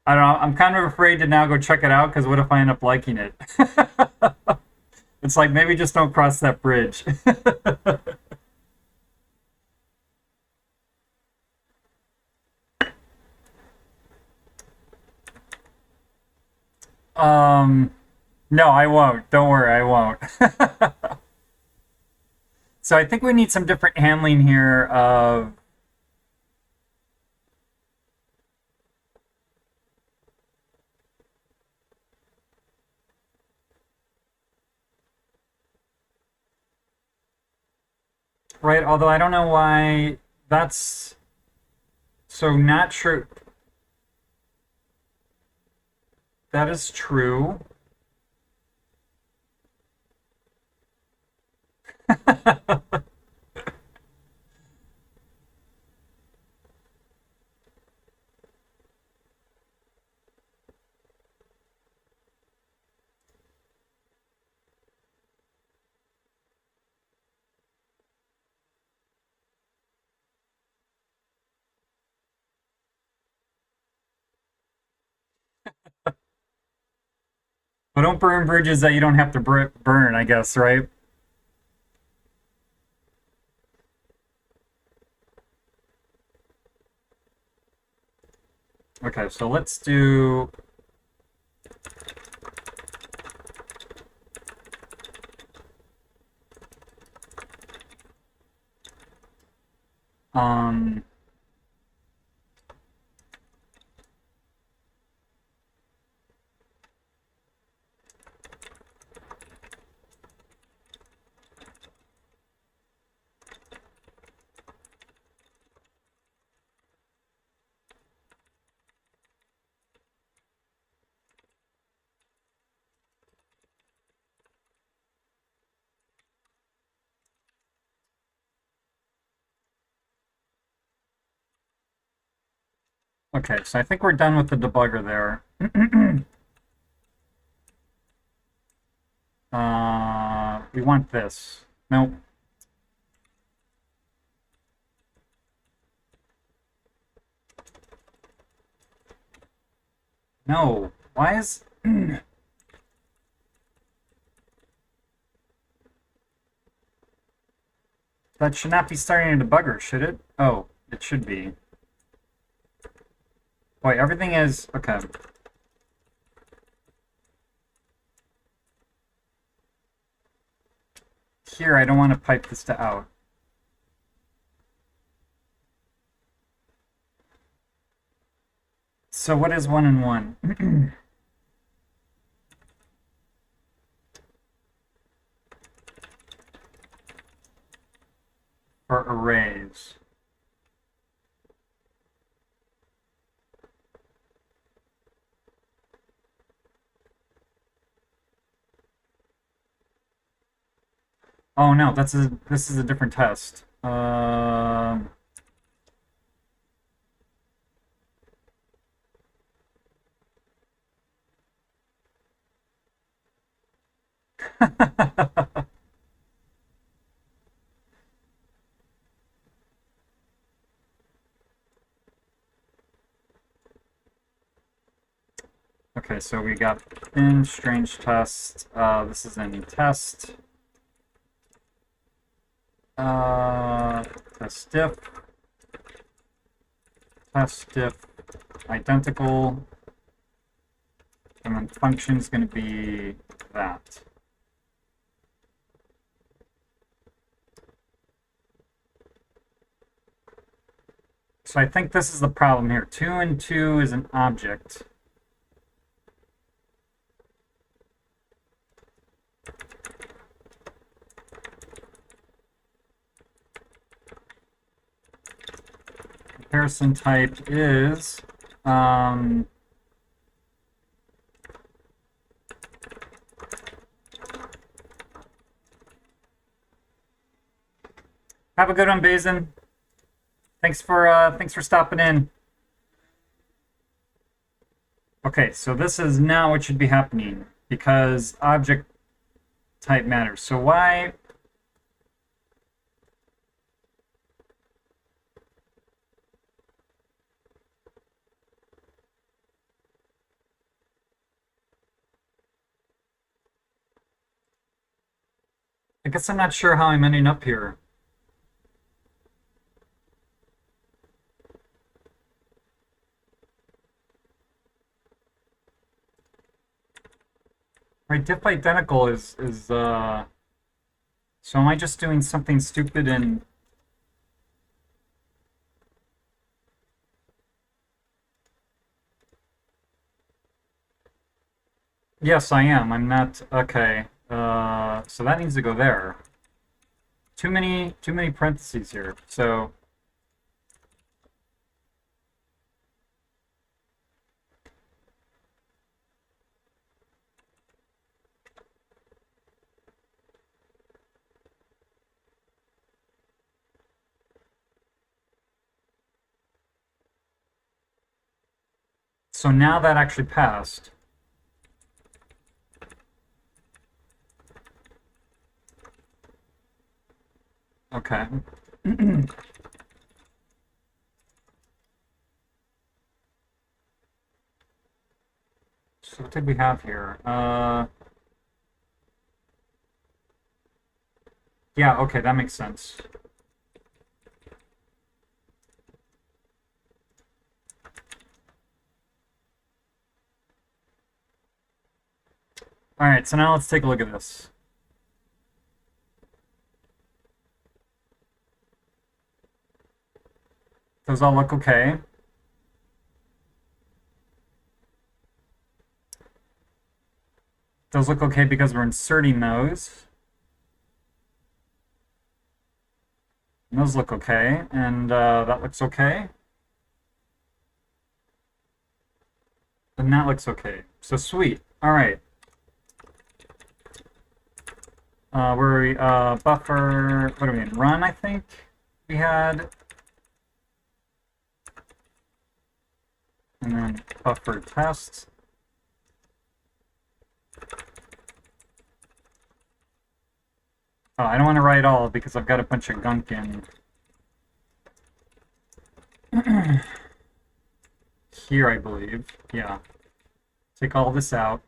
I don't know. I'm kind of afraid to now go check it out because what if I end up liking it? It's like maybe just don't cross that bridge. um, no, I won't. Don't worry, I won't. So I think we need some different handling here of right. Although I don't know why that's so not true. That is true. But don't burn bridges that you don't have to burn, I guess, right? Okay, so let's do um Okay, so I think we're done with the debugger there. We want this. Nope. No. Why is... That should not be starting a debugger, should it? Oh, it should be. Boy, everything is... Okay. Here, I don't want to pipe this to out. So what is 1 and 1? For arrays. Oh no, this is a different test. Okay, so we got in Strangetest. This is in test. Test diff, identical, and then function is going to be that. So I think this is the problem here. 2 and 2 is an object. Comparison type is have a good one, Bazin. Thanks for stopping in. Okay, so this is now what should be happening because object type matters. So why? I guess I'm not sure how I'm ending up here. Right, diff identical is so am I just doing something stupid and yes, I am. I'm not okay. So that needs to go there. Too many parentheses here. So now that actually passed. Okay. So what did we have here? Yeah, okay, that makes sense. All right, so now let's take a look at this. Those all look okay. Those look okay because we're inserting those. And those look okay, and that looks okay. And that looks okay. So sweet. All right. We're buffer, what do we mean? Run, I think we had. and then buffer test. Oh, I don't want to write all because I've got a bunch of gunk in here, I believe. Yeah. Take all this out.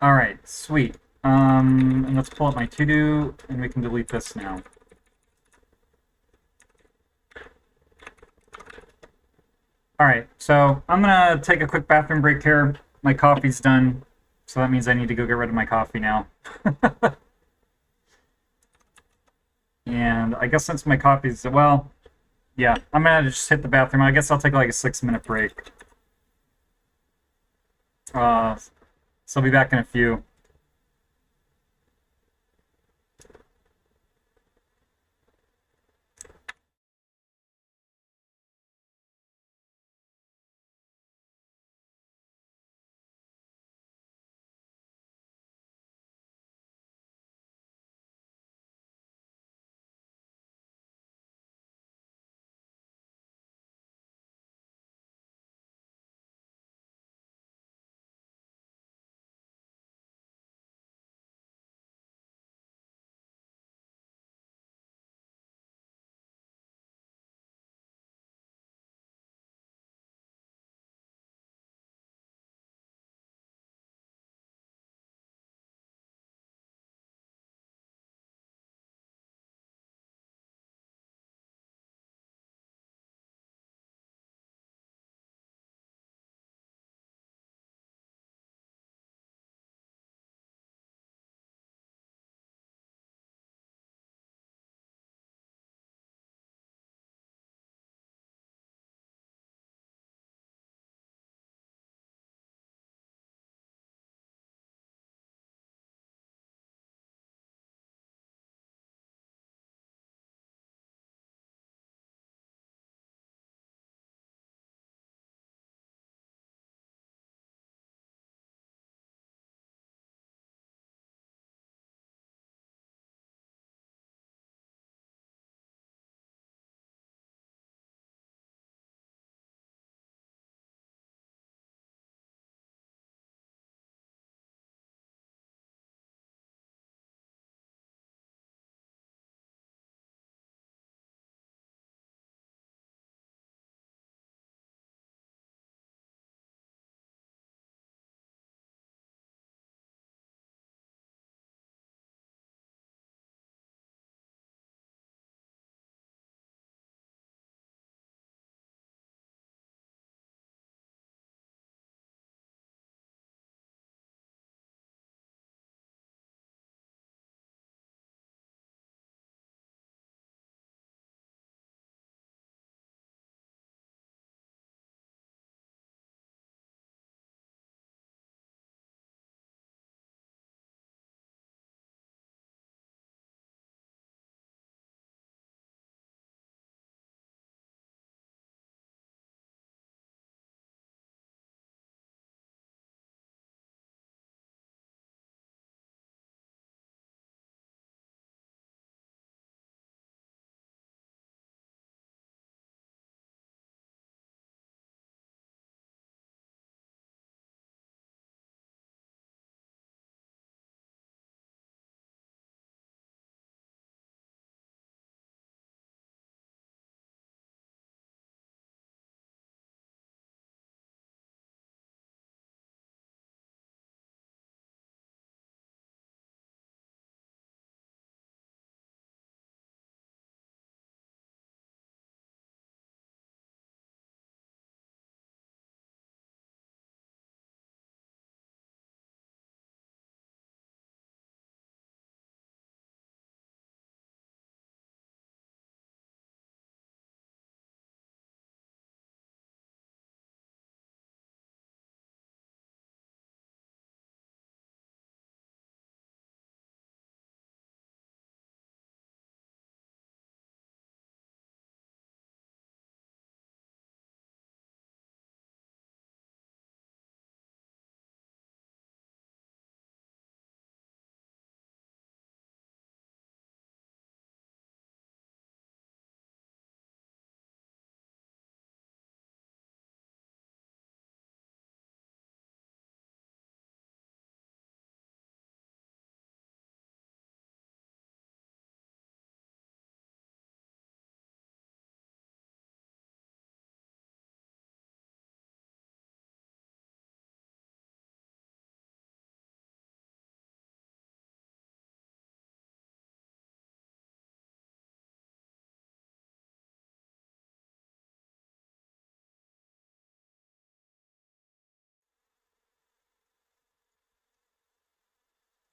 All right, sweet. And let's pull up my to-do, and we can delete this now. All right, so I'm gonna take a quick bathroom break here. My coffee's done, so that means I need to go get rid of my coffee now. And I guess since my coffee's, well, yeah, I'm gonna just hit the bathroom. I guess I'll take like a 6-minute break. So I'll be back in a few.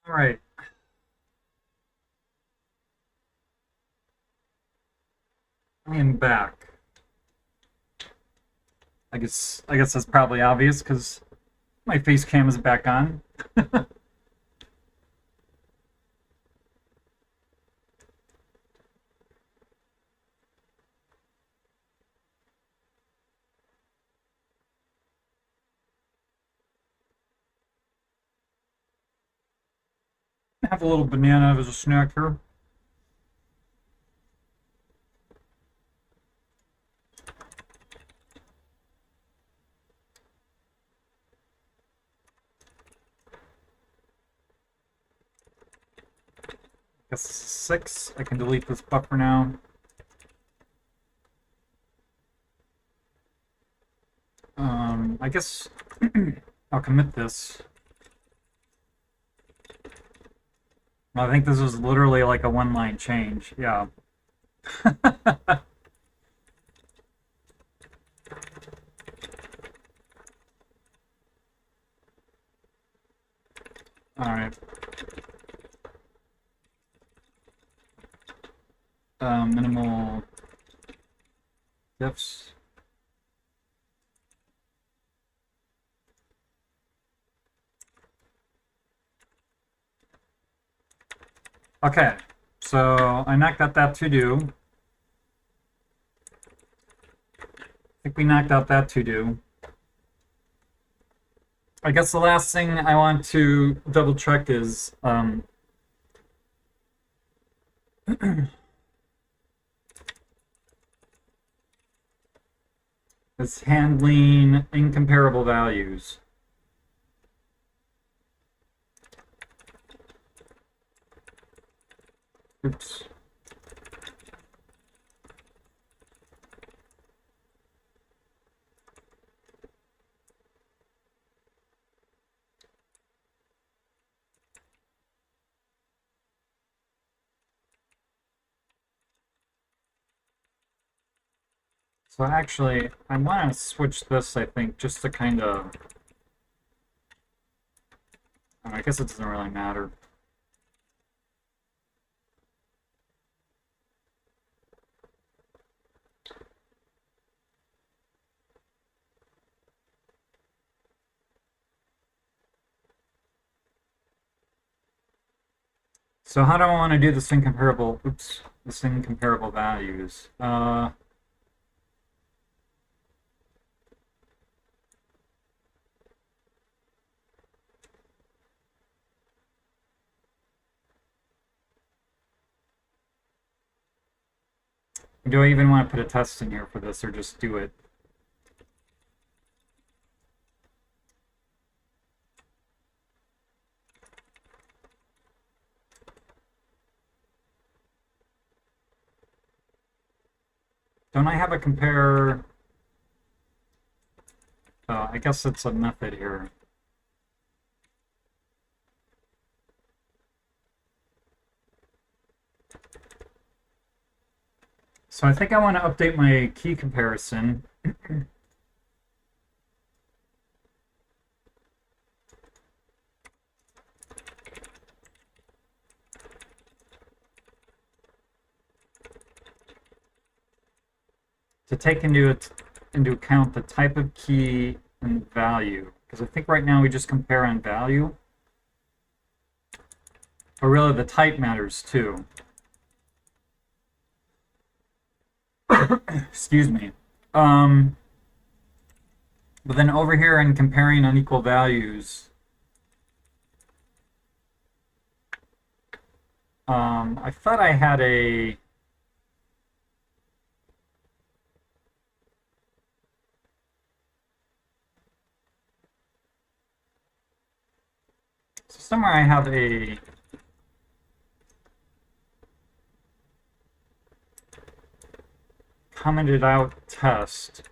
All right. I am back. I guess that's probably obvious because my face cam is back on. Have a little banana as a snack here. Guess this is 6. I can delete this buffer now. I guess I'll commit this. I think this is literally like a one-line change. Yeah. All right. Minimal diffs. Okay, so I knocked out that to-do. I think we knocked out that to-do. I guess the last thing I want to double check is is handling incomparable values. Oops. So actually, I want to switch this, I think, just to kind of... I guess it doesn't really matter. So how do I want to do this incomparable, oops, this incomparable values? Do I even want to put a test in here for this, or just do it? Don't I have a compare? I guess it's a method here. So I think I want to update my key comparison. To take into account the type of key and value. Because I think right now we just compare on value. But really the type matters too. Excuse me. But then over here in comparing unequal values, I thought I had a... So somewhere I have a... commented out test.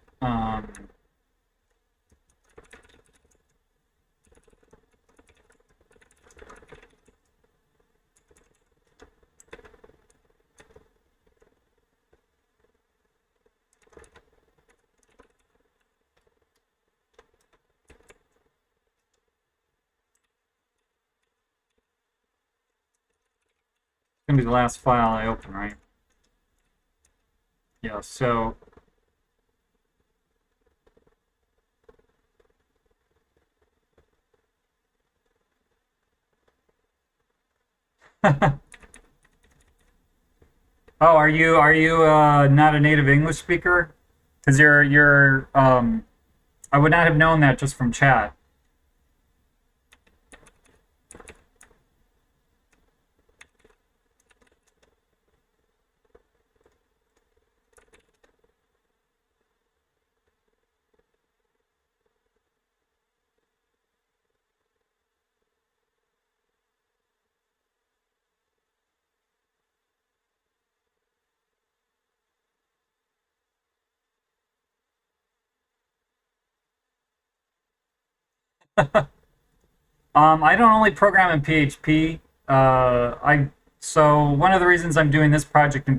gonna be the last file I open, right? Yeah, so oh, are you not a native English speaker? Because you're I would not have known that just from chat. I don't only program in PHP. I so one of the reasons I'm doing this project in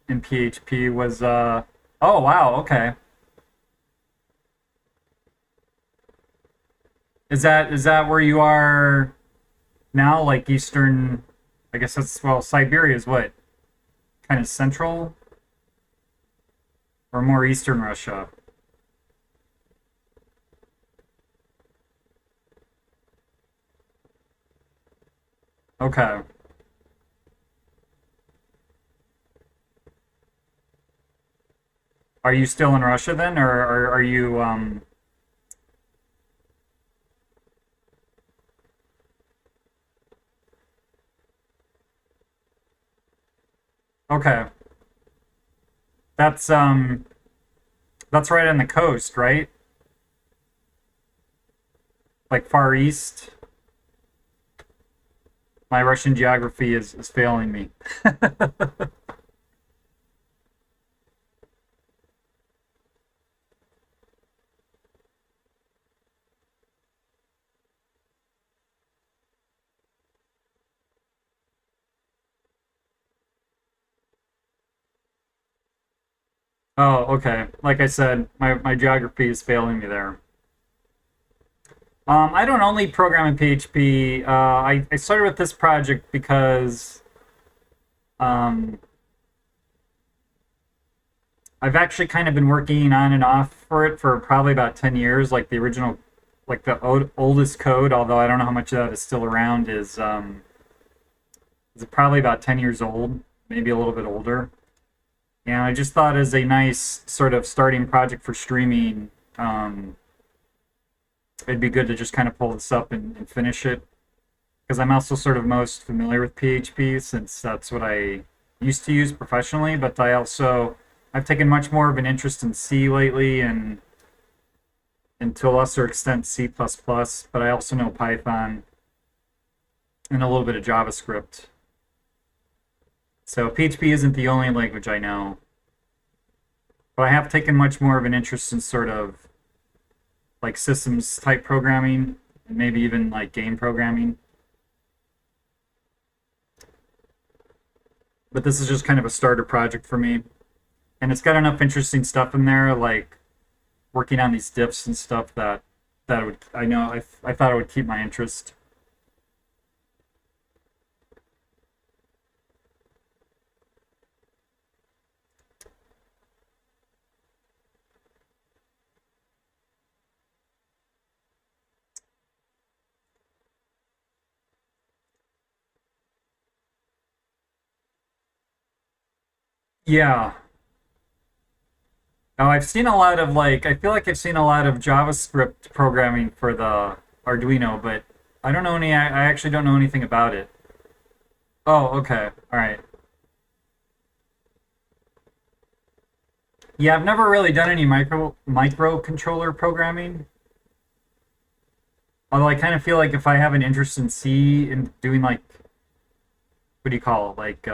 PHP was oh wow, okay. Is that where you are now, like Eastern? I guess that's, well, Siberia is what, kind of central or more Eastern Russia? Okay. Are you still in Russia then, or are you okay. That's that's right on the coast, right? Like far east. My Russian geography is failing me. Oh, okay. Like I said, my geography is failing me there. I don't only program in PHP. I started with this project because um, I've actually kind of been working on and off for it for probably about 10 years. Like the original, like the oldest code, although I don't know how much of that is still around, is probably about 10 years old, maybe a little bit older. And I just thought as a nice sort of starting project for streaming, it'd be good to just kind of pull this up and finish it. Because I'm also sort of most familiar with PHP since that's what I used to use professionally, but I've taken much more of an interest in C lately and to a lesser extent C++, but I also know Python and a little bit of JavaScript. So PHP isn't the only language I know, but I have taken much more of an interest in sort of like systems type programming and maybe even like game programming. But this is just kind of a starter project for me. And it's got enough interesting stuff in there, like working on these diffs and stuff that would, I know I thought it would keep my interest. Yeah. Oh, I've seen a lot of like I feel like I've seen a lot of JavaScript programming for the Arduino, but I actually don't know anything about it. Oh, okay. All right. Yeah, I've never really done any microcontroller programming. Although I kind of feel like if I have an interest in C and doing like what do you call it? Like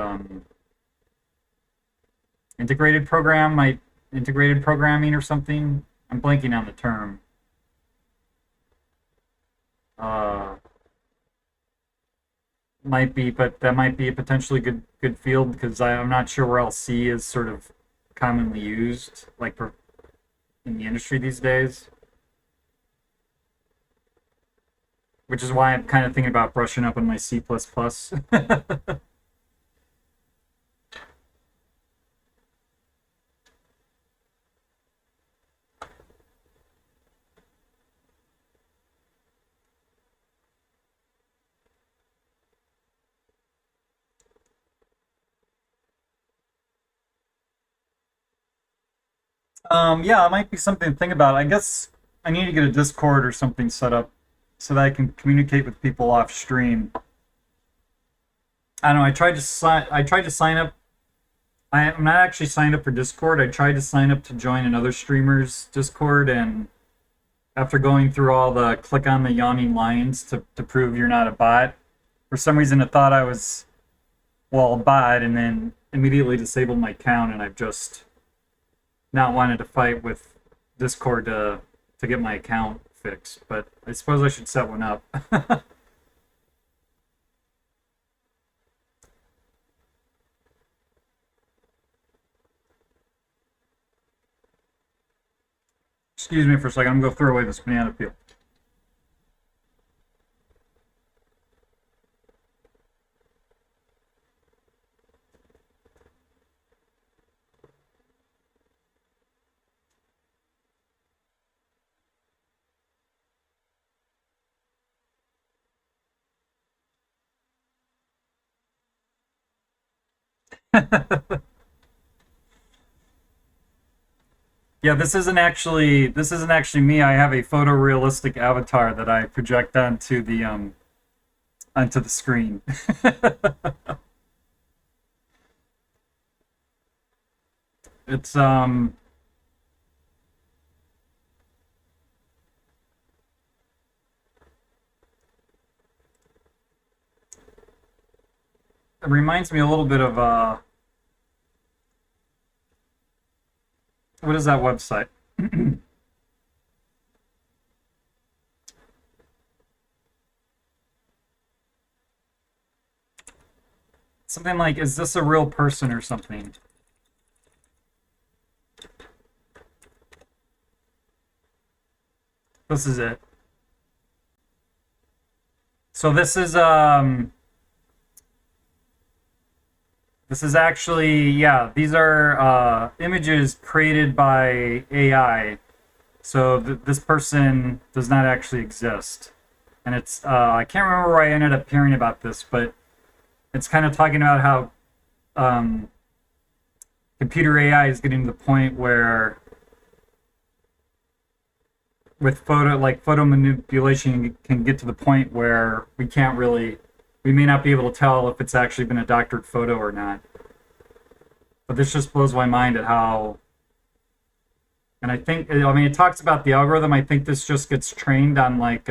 integrated program, my integrated programming or something. I'm blanking on the term. Uh, might be, but that might be a potentially good field because I'm not sure where else C is sort of commonly used, like in the industry these days. Which is why I'm kind of thinking about brushing up on my C++. Yeah, it might be something to think about. I guess I need to get a Discord or something set up so that I can communicate with people off stream. I don't know. I tried to sign up. I'm not actually signed up for Discord. I tried to sign up to join another streamer's Discord, and after going through all the click on the yawning lines to prove you're not a bot, for some reason it thought I was, well, a bot, and then immediately disabled my account, and I've just not wanted to fight with Discord to get my account fixed. But I suppose I should set one up. Excuse me for a second. I'm gonna go throw away this banana peel. Yeah, this isn't actually me. I have a photorealistic avatar that I project onto the screen. It's it reminds me a little bit of what is that website? Something like, is this a real person or something? This is it. So this is actually, yeah, these are images created by AI. So this person does not actually exist. And it's I can't remember where I ended up hearing about this, but it's kind of talking about how um, computer AI is getting to the point where with photo manipulation can get to the point where we may not be able to tell if it's actually been a doctored photo or not. But this just blows my mind at how, and I mean, it talks about the algorithm. I think this just gets trained on like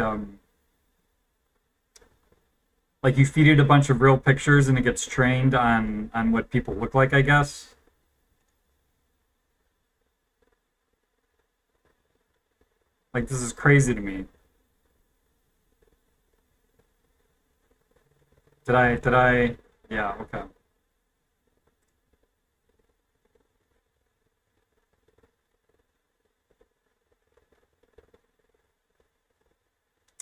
you feed it a bunch of real pictures and it gets trained on what people look like, I guess. Like, this is crazy to me. Yeah, okay.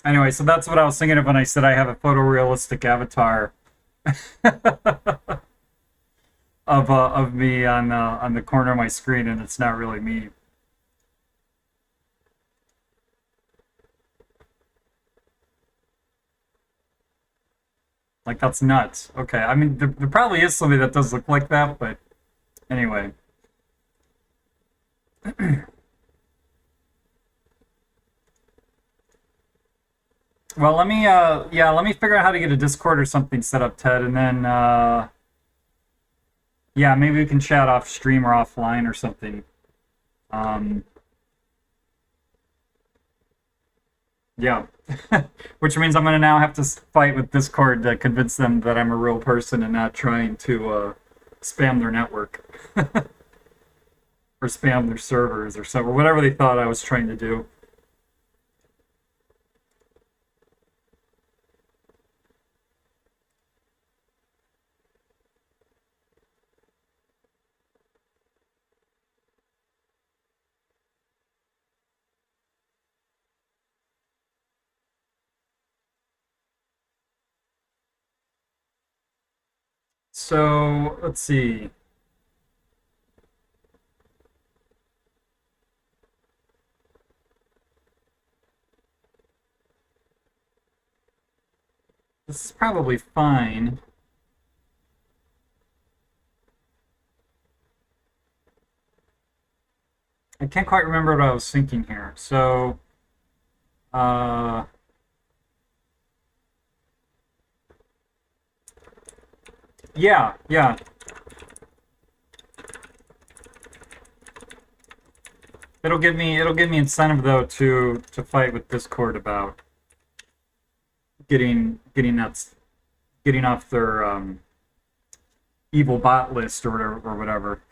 Anyway, so that's what I was thinking of when I said I have a photorealistic avatar of me on the corner of my screen, and it's not really me. Like, that's nuts. Okay, I mean, there probably is somebody that does look like that, but anyway. Well, let me figure out how to get a Discord or something set up, Ted, and then yeah, maybe we can chat off stream or offline or something. Um, yeah, which means I'm gonna now have to fight with Discord to convince them that I'm a real person and not trying to spam their network or spam their servers or whatever they thought I was trying to do. So let's see. This is probably fine. I can't quite remember what I was thinking here. So, uh, yeah. It'll give me incentive though to fight with Discord about getting off their evil bot list or whatever.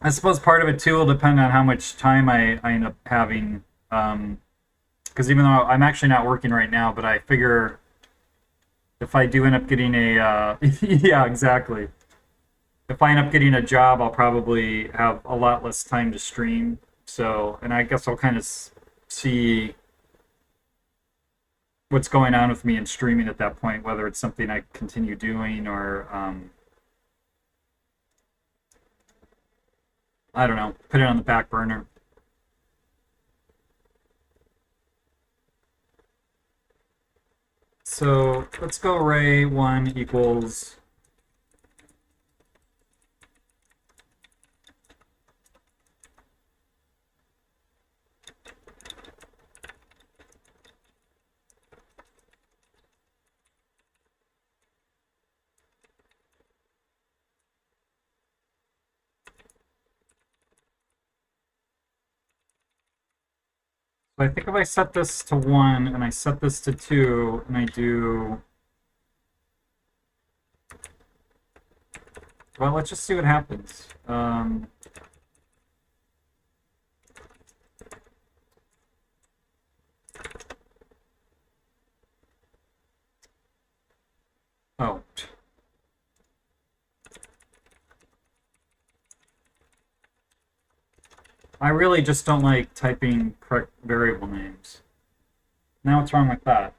I suppose part of it too will depend on how much time I end up having. Because even though I'm actually not working right now, but I figure if I do end up getting a yeah, exactly. If I end up getting a job, I'll probably have a lot less time to stream. So, and I guess I'll kind of see what's going on with me in streaming at that point, whether it's something I continue doing or I don't know, put it on the back burner. So let's go array1 equals so I think if I set this to 1 and I set this to 2 and I do, well, let's just see what happens. Oh. I really just don't like typing correct variable names. Now what's wrong with that?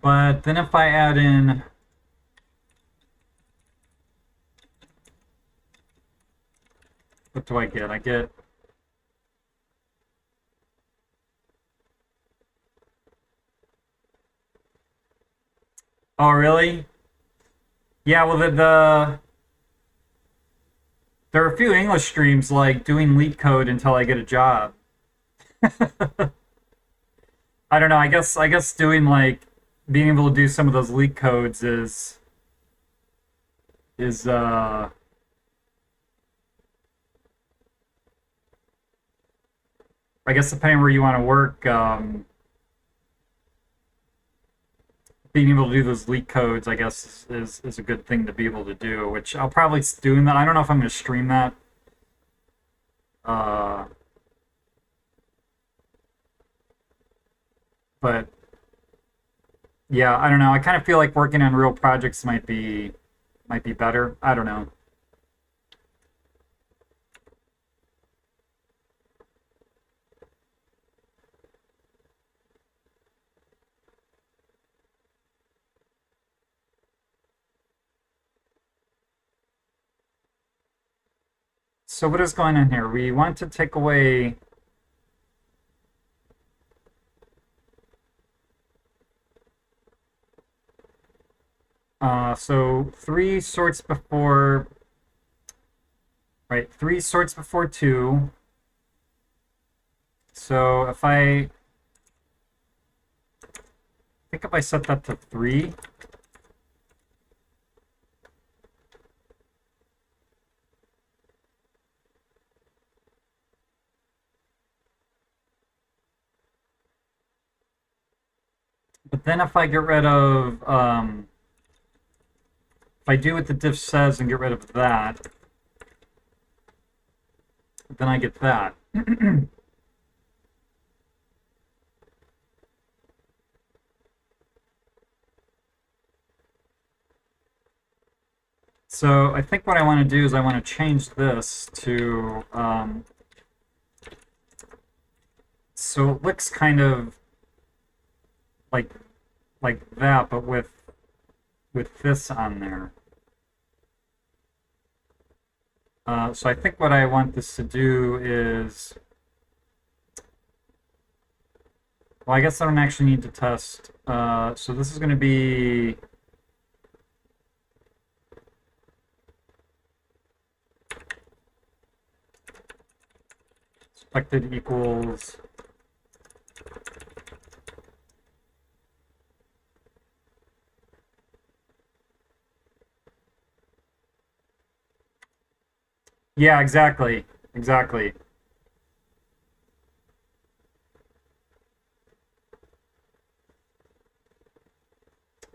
But then if I add in what do I get? I get oh really? Yeah, well there are a few English streams like doing leak code until I get a job. I don't know, I guess doing like being able to do some of those leak codes is I guess depending where you want to work, being able to do those leak codes, I guess, is a good thing to be able to do. Which I'll probably do that. I don't know if I'm going to stream that. Uh, but yeah, I don't know. I kind of feel like working on real projects might be better. I don't know. So what is going on here? We want to take away so 3 sorts before, right? 3 sorts before 2. So I think if I set that to 3, but then if I get rid of if I do what the diff says and get rid of that, then I get that. So I think what I want to do is I want to change this to so it looks kind of like that, but with with this on there. So I think what I want this to do is, well, I guess I don't actually need to test. So this is going to be expected equals yeah, exactly. Exactly.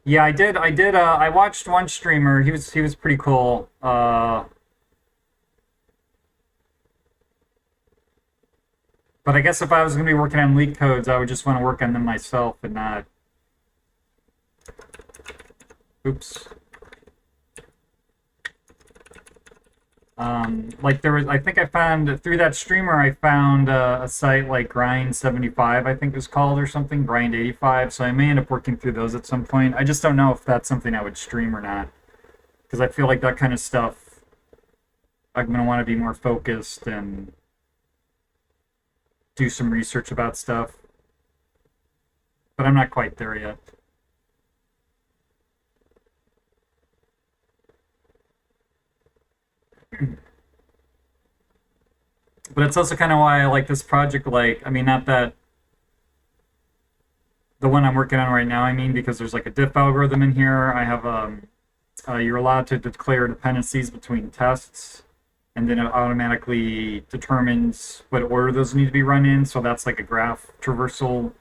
Yeah, I watched one streamer. He was pretty cool. But I guess if I was going to be working on leak codes, I would just want to work on them myself and not. Oops. Like there was, I think I found through that streamer, I found a site like Grind75, I think it was called, or something, Grind85. So I may end up working through those at some point. I just don't know if that's something I would stream or not, because I feel like that kind of stuff, I'm gonna want to be more focused and do some research about stuff. But I'm not quite there yet. But it's also kind of why I like this project. Like, I mean, not that the one I'm working on right now, I mean, because there's like a diff algorithm in here. I have you're allowed to declare dependencies between tests, and then it automatically determines what order those need to be run in. So that's like a graph traversal.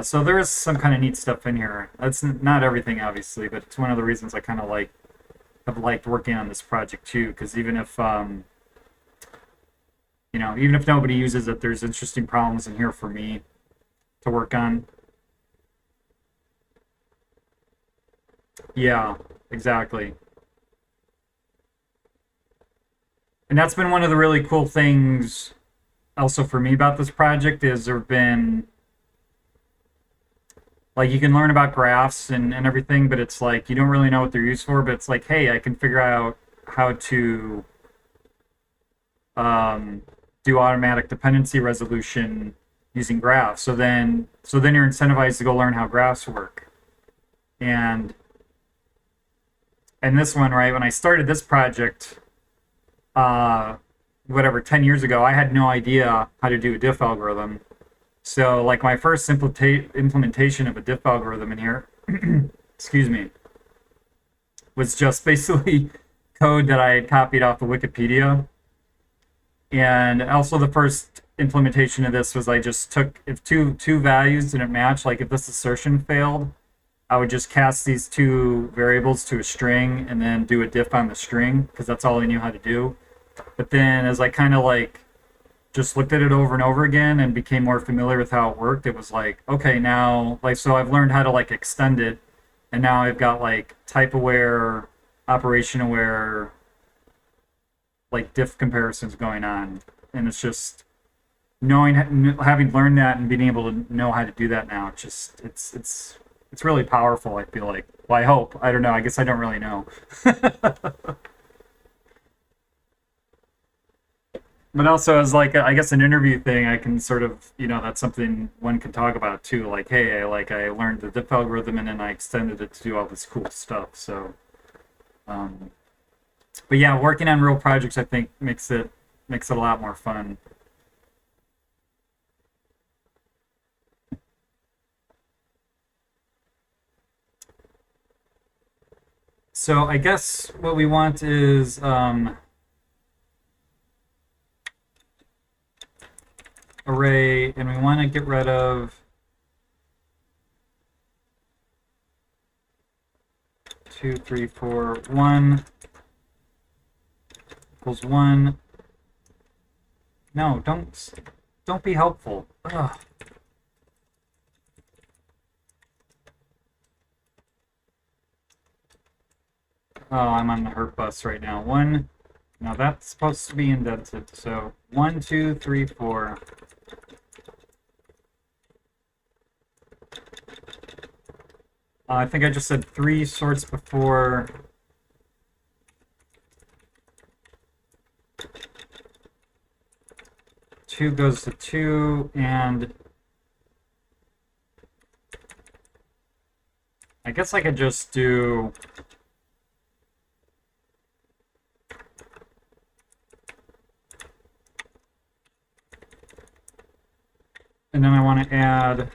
So there is some kind of neat stuff in here. That's not everything, obviously, but it's one of the reasons I kind of like have liked working on this project too. Because even if even if nobody uses it, there's interesting problems in here for me to work on. Yeah, exactly. And that's been one of the really cool things also for me about this project is there have been like you can learn about graphs and everything, but it's like you don't really know what they're used for, but it's like, hey, I can figure out how to um, do automatic dependency resolution using graphs. So then you're incentivized to go learn how graphs work. And this one, right, when I started this project, uh, whatever, 10 years ago, I had no idea how to do a diff algorithm. So, like, my first implementation of a diff algorithm in here, excuse me, was just basically code that I had copied off of Wikipedia. And also, the first implementation of this was I just took, if two values didn't match, like if this assertion failed, I would just cast these two variables to a string and then do a diff on the string because that's all I knew how to do. But then as I kind of like just looked at it over and over again and became more familiar with how it worked, it was like, okay, now, like, so I've learned how to like extend it, and now I've got like type aware, operation aware, like diff comparisons going on. And it's just knowing, having learned that and being able to know how to do that now, it's just, it's really powerful, I feel like. Well, I hope. I don't know. I guess I don't really know. But also as like I guess an interview thing, I can sort of that's something one can talk about too. Like, hey, I learned the diff algorithm and then I extended it to do all this cool stuff. So, um, but yeah, working on real projects I think makes it a lot more fun. So I guess what we want is array, and we want to get rid of 2, 3, 4, 1 equals 1. No, don't be helpful. Ugh. Oh, I'm on the hurt bus right now. One. Now that's supposed to be indented. So 1, 2, 3, 4. I think I just said 3 sorts before. Two goes to 2, and I guess I could just do and then I want to add,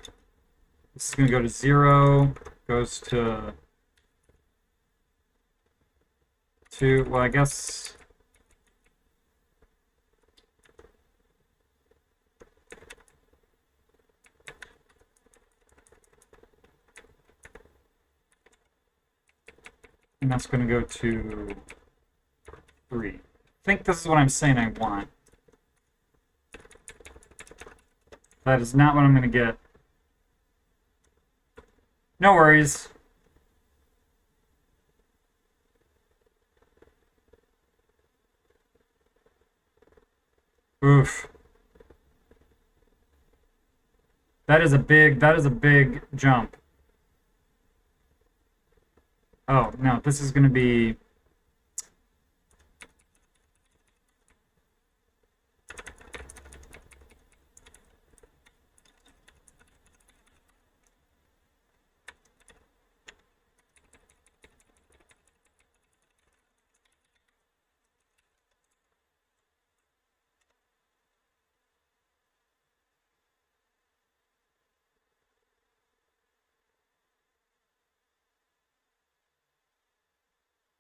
this is going to go to 0, goes to 2, well I guess, and that's going to go to 3. I think this is what I'm saying I want. That is not what I'm going to get. No worries. Oof. That is a big jump. Oh, no, this is going to be...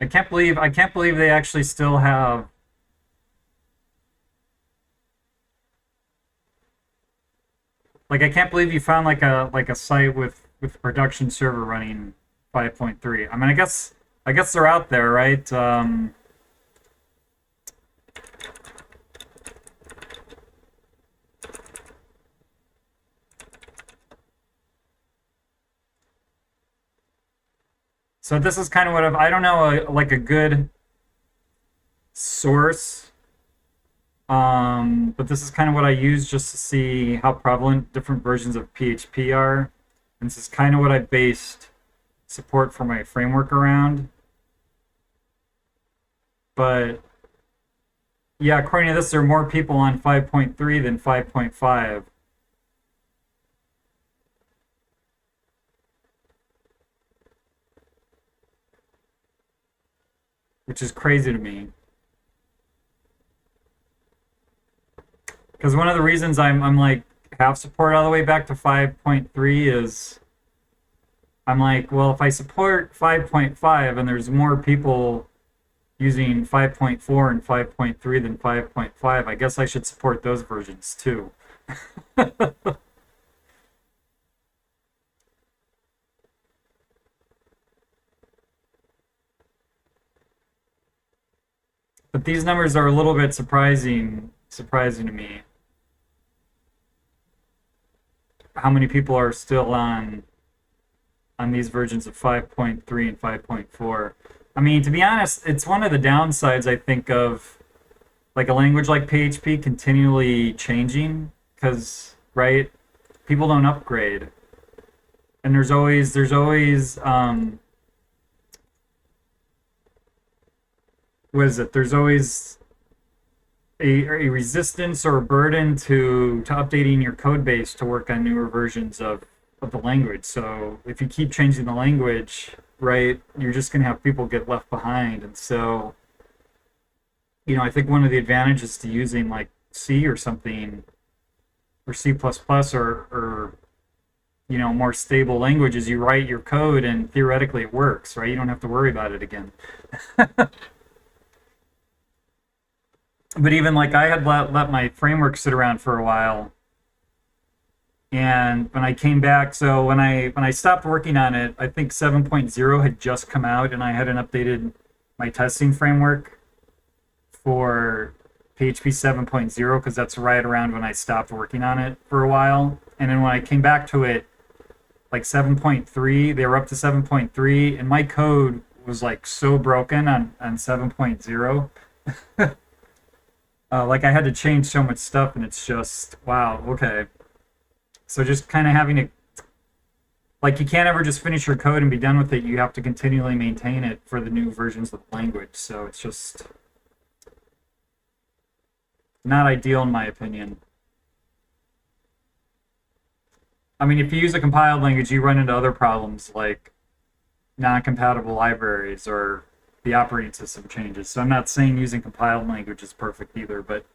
I can't believe they actually still have, like, I can't believe you found like a site with production server running 5.3. I mean, I guess they're out there, right? So this is kind of what I don't know, like a good source, but this is kind of what I use just to see how prevalent different versions of PHP are. And this is kind of what I based support for my framework around. But yeah, according to this, there are more people on 5.3 than 5.5. Which is crazy to me. Because one of the reasons I'm like half support all the way back to 5.3 is I'm like, well, if I support 5.5 and there's more people using 5.4 and 5.3 than 5.5, I guess I should support those versions too. But these numbers are a little bit surprising to me. How many people are still on these versions of 5.3 and 5.4? I mean, to be honest, it's one of the downsides, I think, of like a language like PHP continually changing, because, right, people don't upgrade. And there's always what is it? There's always a resistance or a burden to updating your code base to work on newer versions of the language. So if you keep changing the language, right, you're just going to have people get left behind. And so, you know, I think one of the advantages to using like C or something, or C++, or you know, more stable language is you write your code and theoretically it works, right? You don't have to worry about it again. But even like I had let my framework sit around for a while, and when I came back, so when I stopped working on it, I think 7.0 had just come out, and I hadn't updated my testing framework for PHP 7.0 because that's right around when I stopped working on it for a while. And then when I came back to it, like 7.3, they were up to 7.3, and my code was like so broken on 7.0. Like I had to change so much stuff, and it's just wow. Okay, so just kind of having to Like, you can't ever just finish your code and be done with it. You have to continually maintain it for the new versions of the language. So it's just not ideal in my opinion. I mean, if you use a compiled language, you run into other problems like non-compatible libraries or the operating system changes. So I'm not saying using compiled language is perfect either, but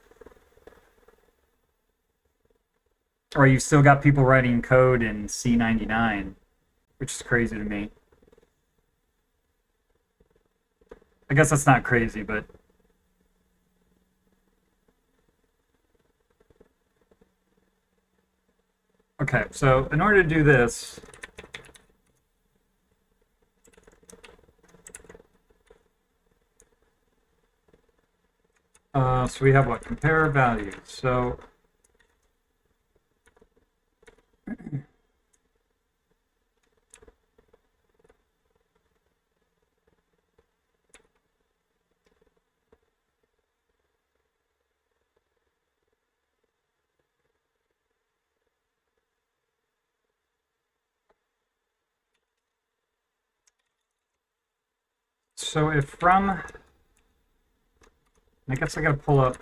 or you've still got people writing code in C99, which is crazy to me. I guess that's not crazy, but okay, so in order to do this, so we have what? Compare values. So if from, I guess I gotta pull up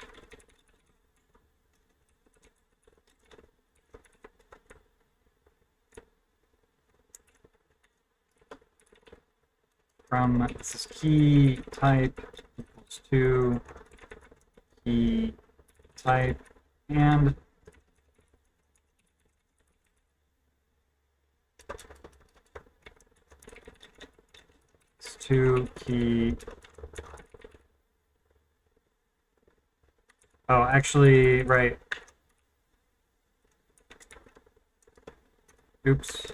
from, this is key type equals to key type and to key. Oh, actually, right. Oops.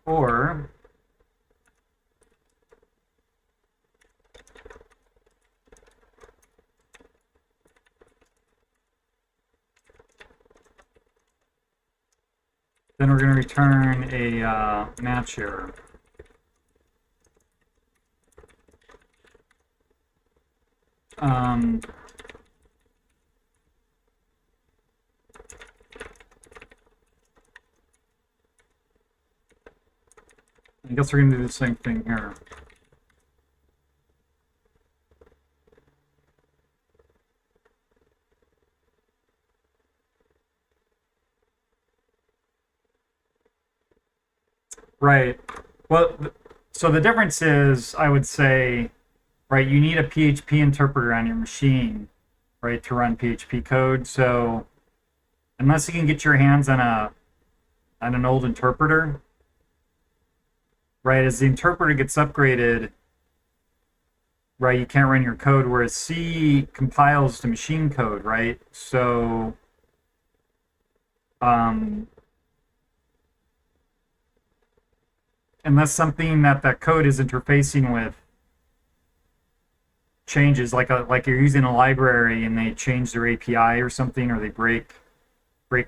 Or then we're going to return a match error. I guess we're going to do the same thing here. Right. Well, so the difference is, I would say, right, you need a PHP interpreter on your machine, right, to run PHP code. So unless you can get your hands on an old interpreter, right, as the interpreter gets upgraded, right, you can't run your code, whereas C compiles to machine code, right? So unless something that code is interfacing with changes, like you're using a library and they change their API or something, or they break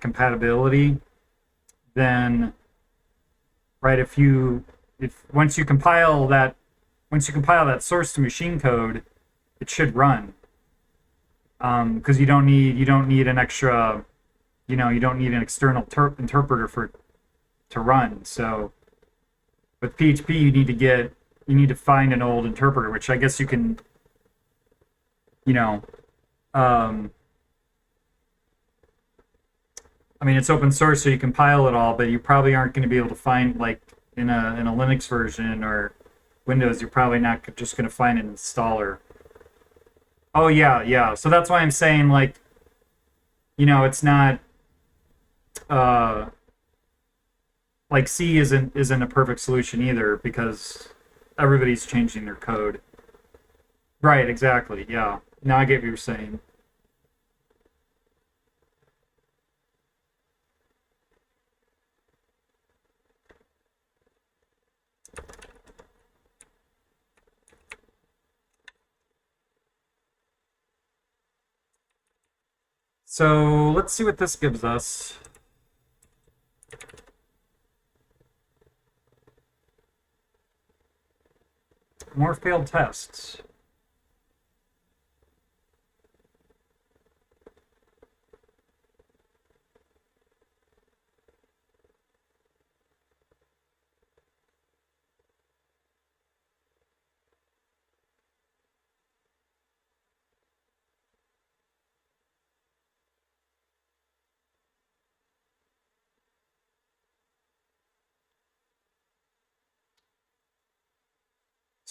compatibility, then right, if once you compile that source to machine code, it should run, because you don't need an extra, you don't need an external interpreter to run. So with PHP, you need to find an old interpreter, which I guess you can, I mean, it's open source, so you compile it all, but you probably aren't going to be able to find, like, in a Linux version or Windows, you're probably not just going to find an installer. Oh yeah, yeah. So that's why I'm saying, like, it's not like C isn't a perfect solution either, because everybody's changing their code. Right, exactly. Yeah. Now I get what you're saying. So let's see what this gives us. More failed tests.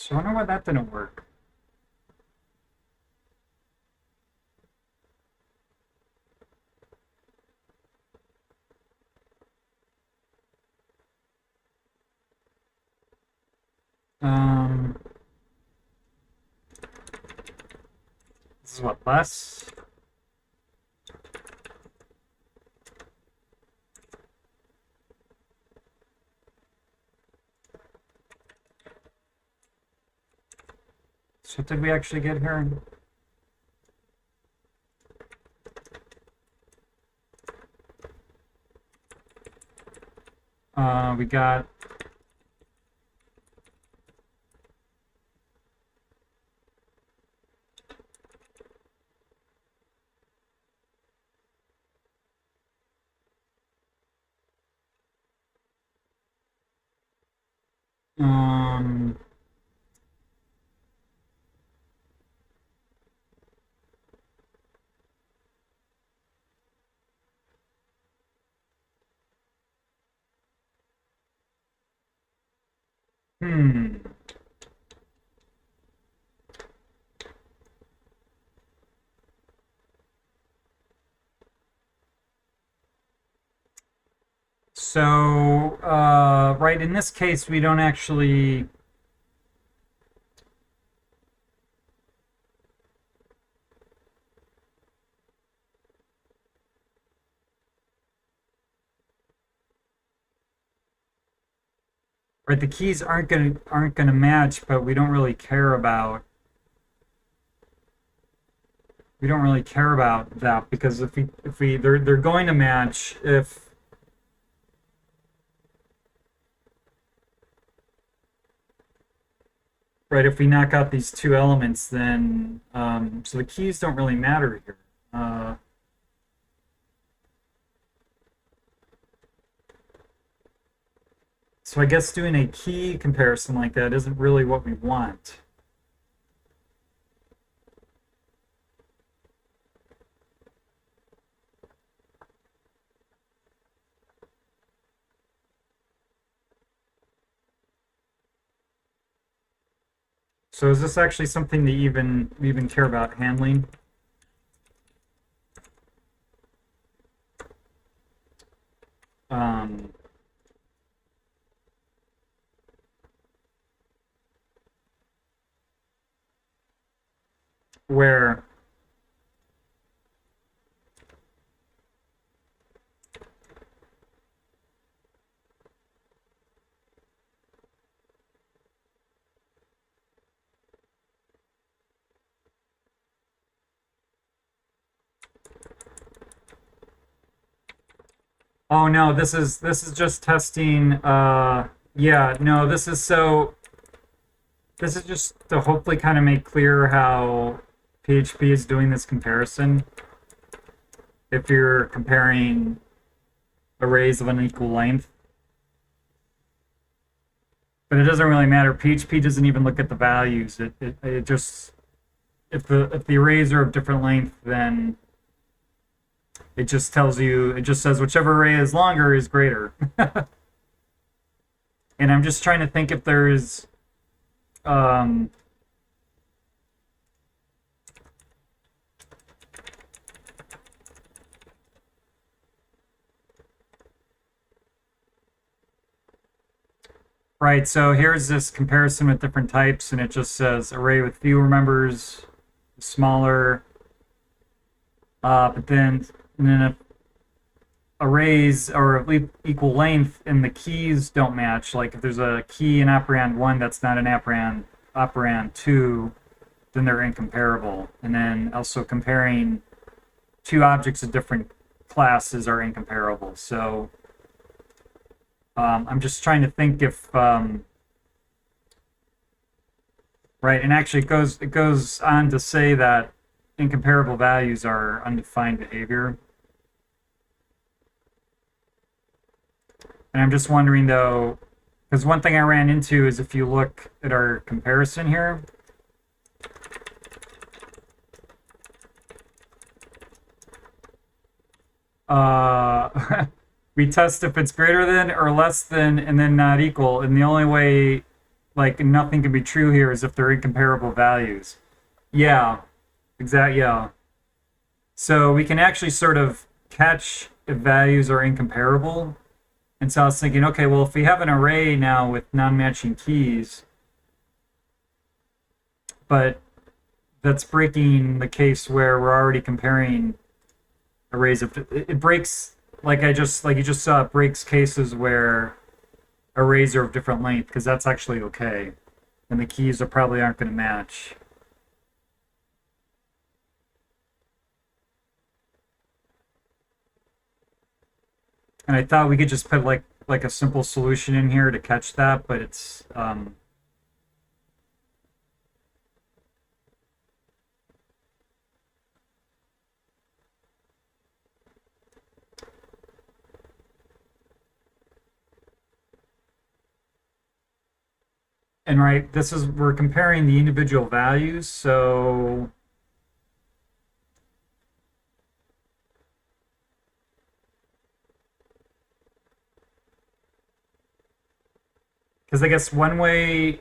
So I wonder why that didn't work. Um, this is what, less? So what did we actually get here? We got um hmm. So, right, in this case, we don't actually. Right, the keys aren't gonna match, but we don't really care about. We don't really care about that because if we they're going to match if. Right, if we knock out these two elements, then so the keys don't really matter here. So I guess doing a key comparison like that isn't really what we want. So is this actually something that even care about handling? Um, where oh no, this is just testing yeah, no, this is just to hopefully kind of make clear how PHP is doing this comparison. If you're comparing arrays of unequal length. But it doesn't really matter. PHP doesn't even look at the values. It just if the arrays are of different length, then it just tells you, it just says whichever array is longer is greater. And I'm just trying to think if there's um, right, so here's this comparison with different types, and it just says array with fewer members, smaller. But then, if arrays are of equal length and the keys don't match, like if there's a key in operand 1 that's not an operand 2, then they're incomparable. And then also comparing two objects of different classes are incomparable. So I'm just trying to think if right, and actually it goes on to say that incomparable values are undefined behavior. And I'm just wondering though, because one thing I ran into is if you look at our comparison here, we test if it's greater than or less than and then not equal. And the only way like nothing can be true here is if they're incomparable values. Yeah, exactly. Yeah. So we can actually sort of catch if values are incomparable. And so I was thinking, okay, well, if we have an array now with non-matching keys, but that's breaking the case where we're already comparing arrays of it breaks like you just saw, it breaks cases where arrays are of different length because that's actually okay, and the keys are probably aren't going to match. And I thought we could just put like a simple solution in here to catch that, but it's and right, this is we're comparing the individual values, so because I guess one way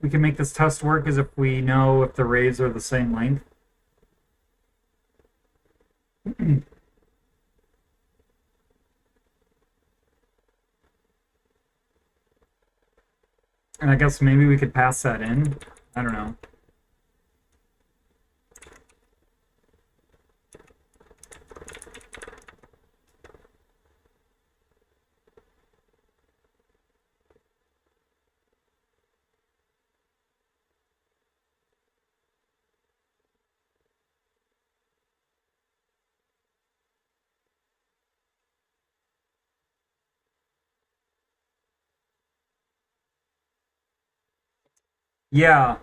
we can make this test work is if we know if the arrays are the same length. And I guess maybe we could pass that in. I don't know. Yeah.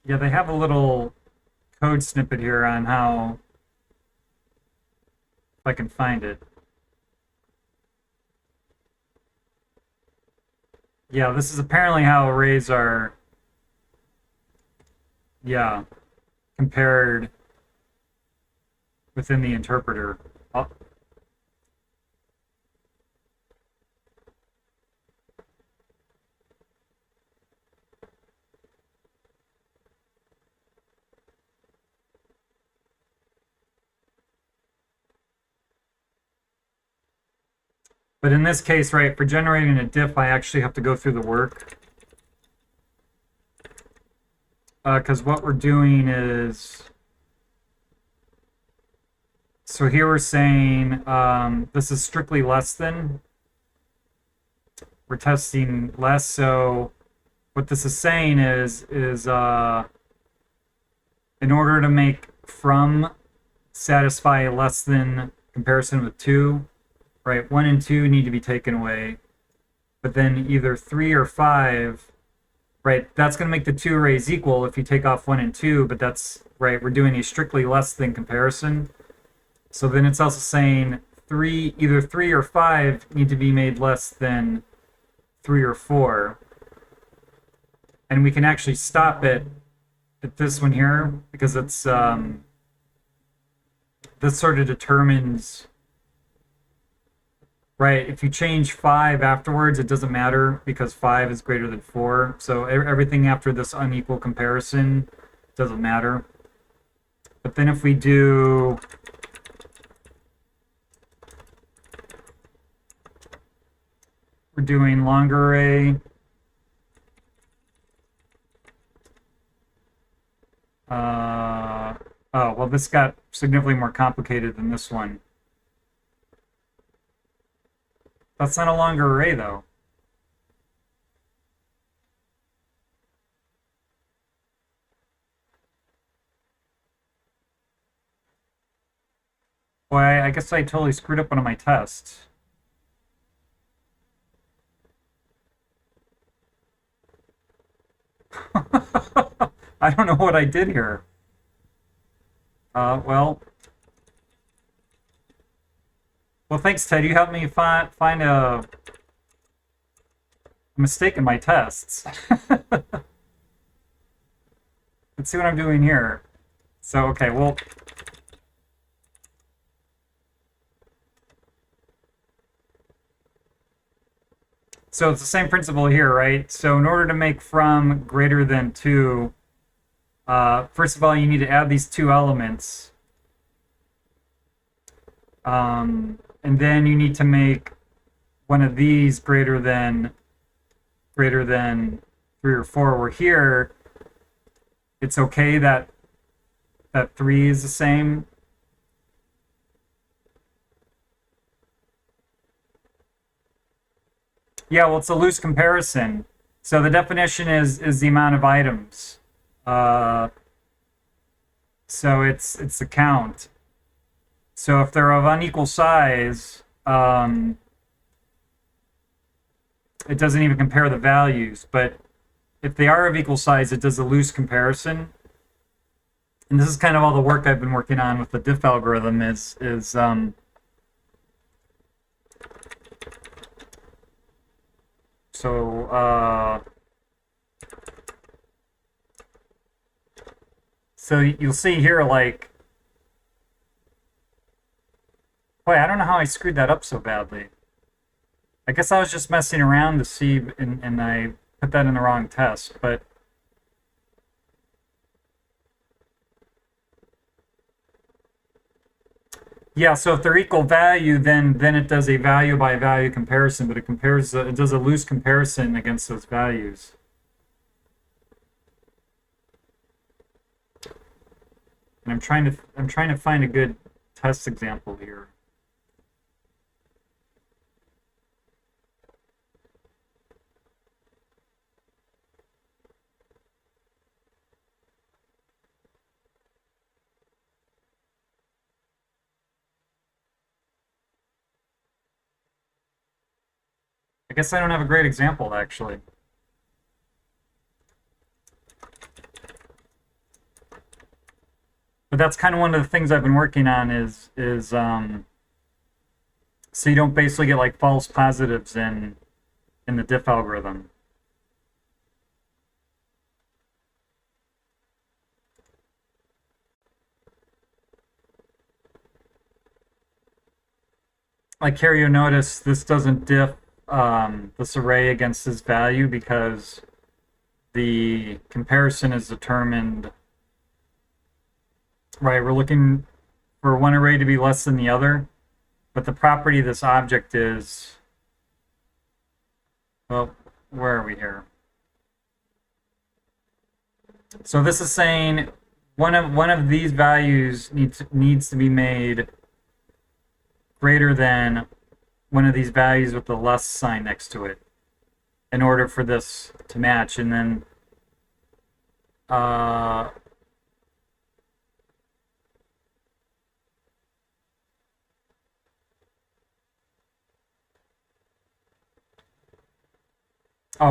Yeah, they have a little code snippet here on how, if I can find it. Yeah, this is apparently how arrays are, yeah, compared within the interpreter. Oh, but in this case, right, for generating a diff, I actually have to go through the work. Because what we're doing is, so here we're saying this is strictly less than. We're testing less, so what this is saying is in order to make from satisfy less than comparison with 2, right, 1 and 2 need to be taken away, but then either 3 or 5, right, that's going to make the 2 arrays equal if you take off 1 and 2, but that's, right, we're doing a strictly less than comparison. So then it's also saying either 3 or 5 need to be made less than 3 or 4. And we can actually stop it at this one here because it's this sort of determines, right, if you change 5 afterwards, it doesn't matter because 5 is greater than 4. So everything after this unequal comparison doesn't matter. But then if we do we're doing longer array, oh, well, this got significantly more complicated than this one. That's not a longer array, though. Boy, I guess I totally screwed up one of my tests. I don't know what I did here. Well, thanks, Ted. You helped me find a mistake in my tests. Let's see what I'm doing here. So, okay, well, So it's the same principle here, right? So in order to make from greater than 2, first of all, you need to add these two elements. And then you need to make one of these greater than 3 or 4. Where here, it's okay that 3 is the same. Yeah, well, it's a loose comparison. So the definition is the amount of items. So it's the count. So if they're of unequal size, it doesn't even compare the values. But if they are of equal size, it does a loose comparison. And this is kind of all the work I've been working on with the diff algorithm so you'll see here, like, boy, I don't know how I screwed that up so badly. I guess I was just messing around to see, and I put that in the wrong test, but yeah, so if they're equal value, then it does a value by value comparison, but it does a loose comparison against those values. And I'm trying to find a good test example here. I guess I don't have a great example, actually. But that's kind of one of the things I've been working on is so you don't basically get like false positives in the diff algorithm. Like here, you notice this doesn't diff this array against this value because the comparison is determined. Right, we're looking for one array to be less than the other, but the property of this object is, well, where are we here? So this is saying one of these values needs to be made greater than one of these values with the less sign next to it in order for this to match. And then oh,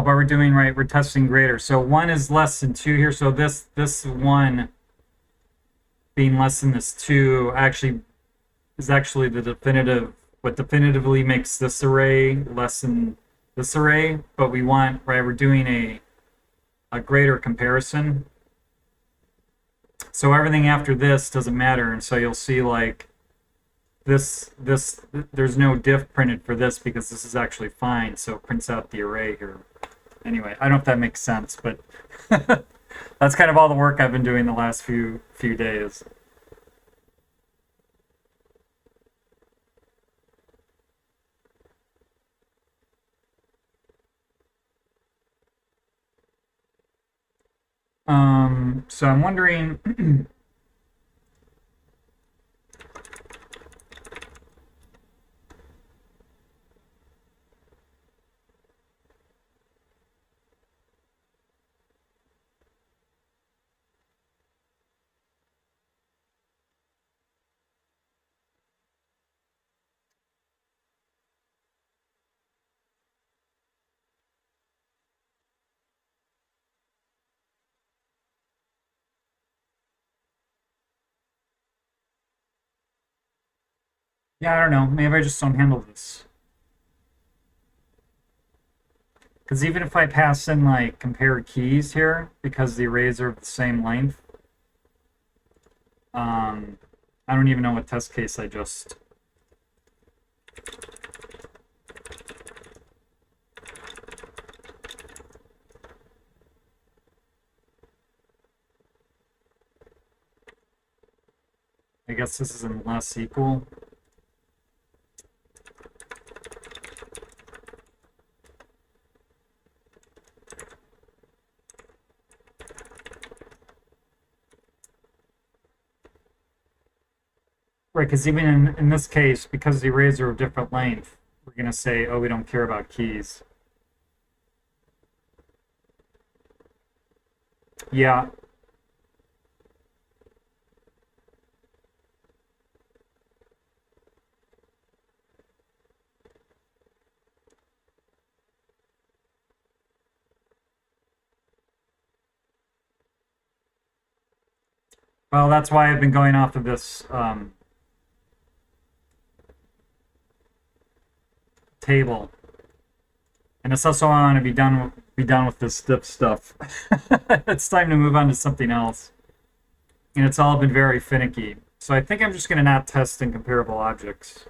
but we're testing greater. So 1 is less than 2 here. So this 1 being less than this 2 is actually the definitive, what definitively makes this array less than this array. But we want, right, we're doing a greater comparison. So everything after this doesn't matter. And so you'll see like this there's no diff printed for this because this is actually fine. So it prints out the array here. Anyway, I don't know if that makes sense, but that's kind of all the work I've been doing the last few days. So I'm wondering yeah, I don't know. Maybe I just don't handle this. Because even if I pass in like compare keys here, because the arrays are of the same length, I don't even know what test case I just guess this is in less equal. Right, because even in this case, because the arrays are of different length, we're going to say, oh, we don't care about keys. Yeah. Well, that's why I've been going off of this table. And it's also I want to be done with this diff stuff. It's time to move on to something else. And it's all been very finicky. So I think I'm just going to not test incomparable objects.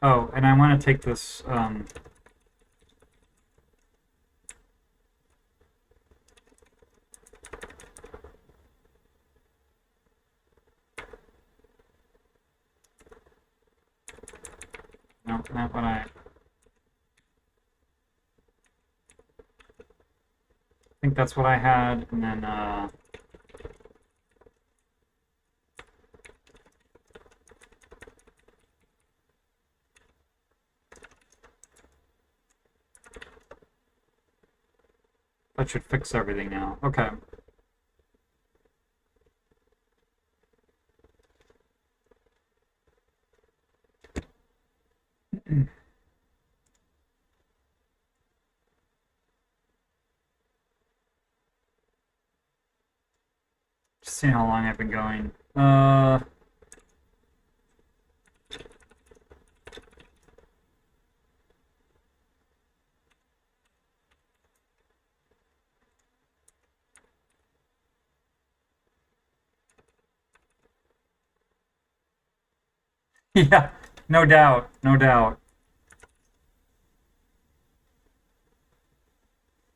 Oh, and I want to take this no, not what I think that's what I had, and then that should fix everything now. Okay. Just seeing how long I've been going. Yeah, no doubt, no doubt.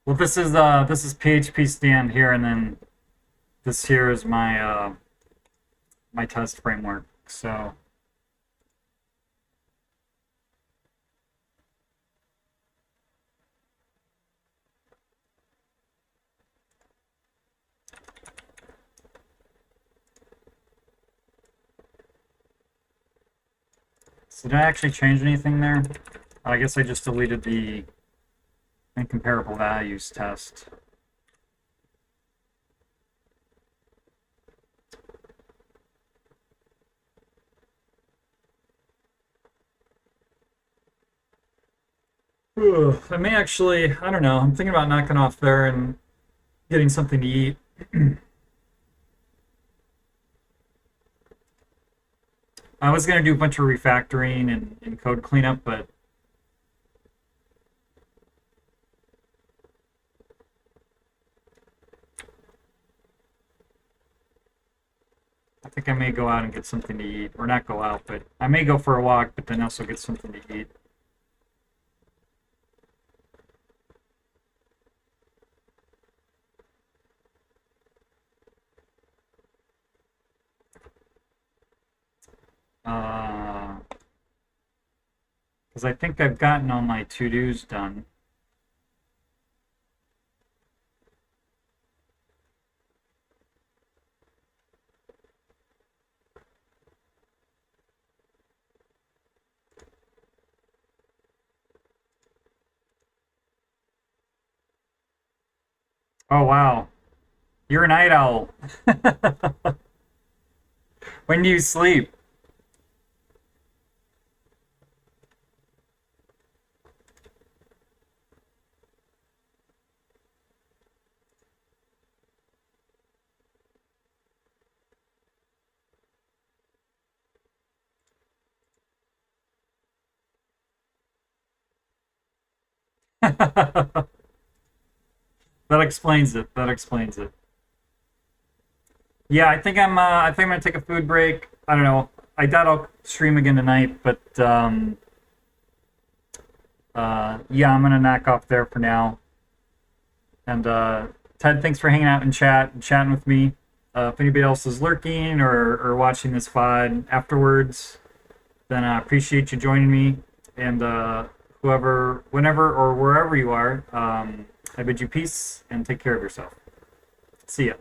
Well, this is PHP stand here, and then this here is my my test framework. So did I actually change anything there? I guess I just deleted the incomparable values test. I may actually, I don't know, I'm thinking about knocking off there and getting something to eat. I was going to do a bunch of refactoring and code cleanup, but I think I may go out and get something to eat. Or not go out, but I may go for a walk, but then also get something to eat. Because I think I've gotten all my to-dos done. Oh, wow. You're a night owl. When do you sleep? That explains it. That explains it. Yeah, I think I'm gonna take a food break. I don't know. I doubt I'll stream again tonight, but yeah, I'm gonna knock off there for now. And Ted, thanks for hanging out in chat and chatting with me. If anybody else is lurking or watching this VOD afterwards, then I appreciate you joining me. And whoever, whenever, or wherever you are, I bid you peace and take care of yourself. See ya.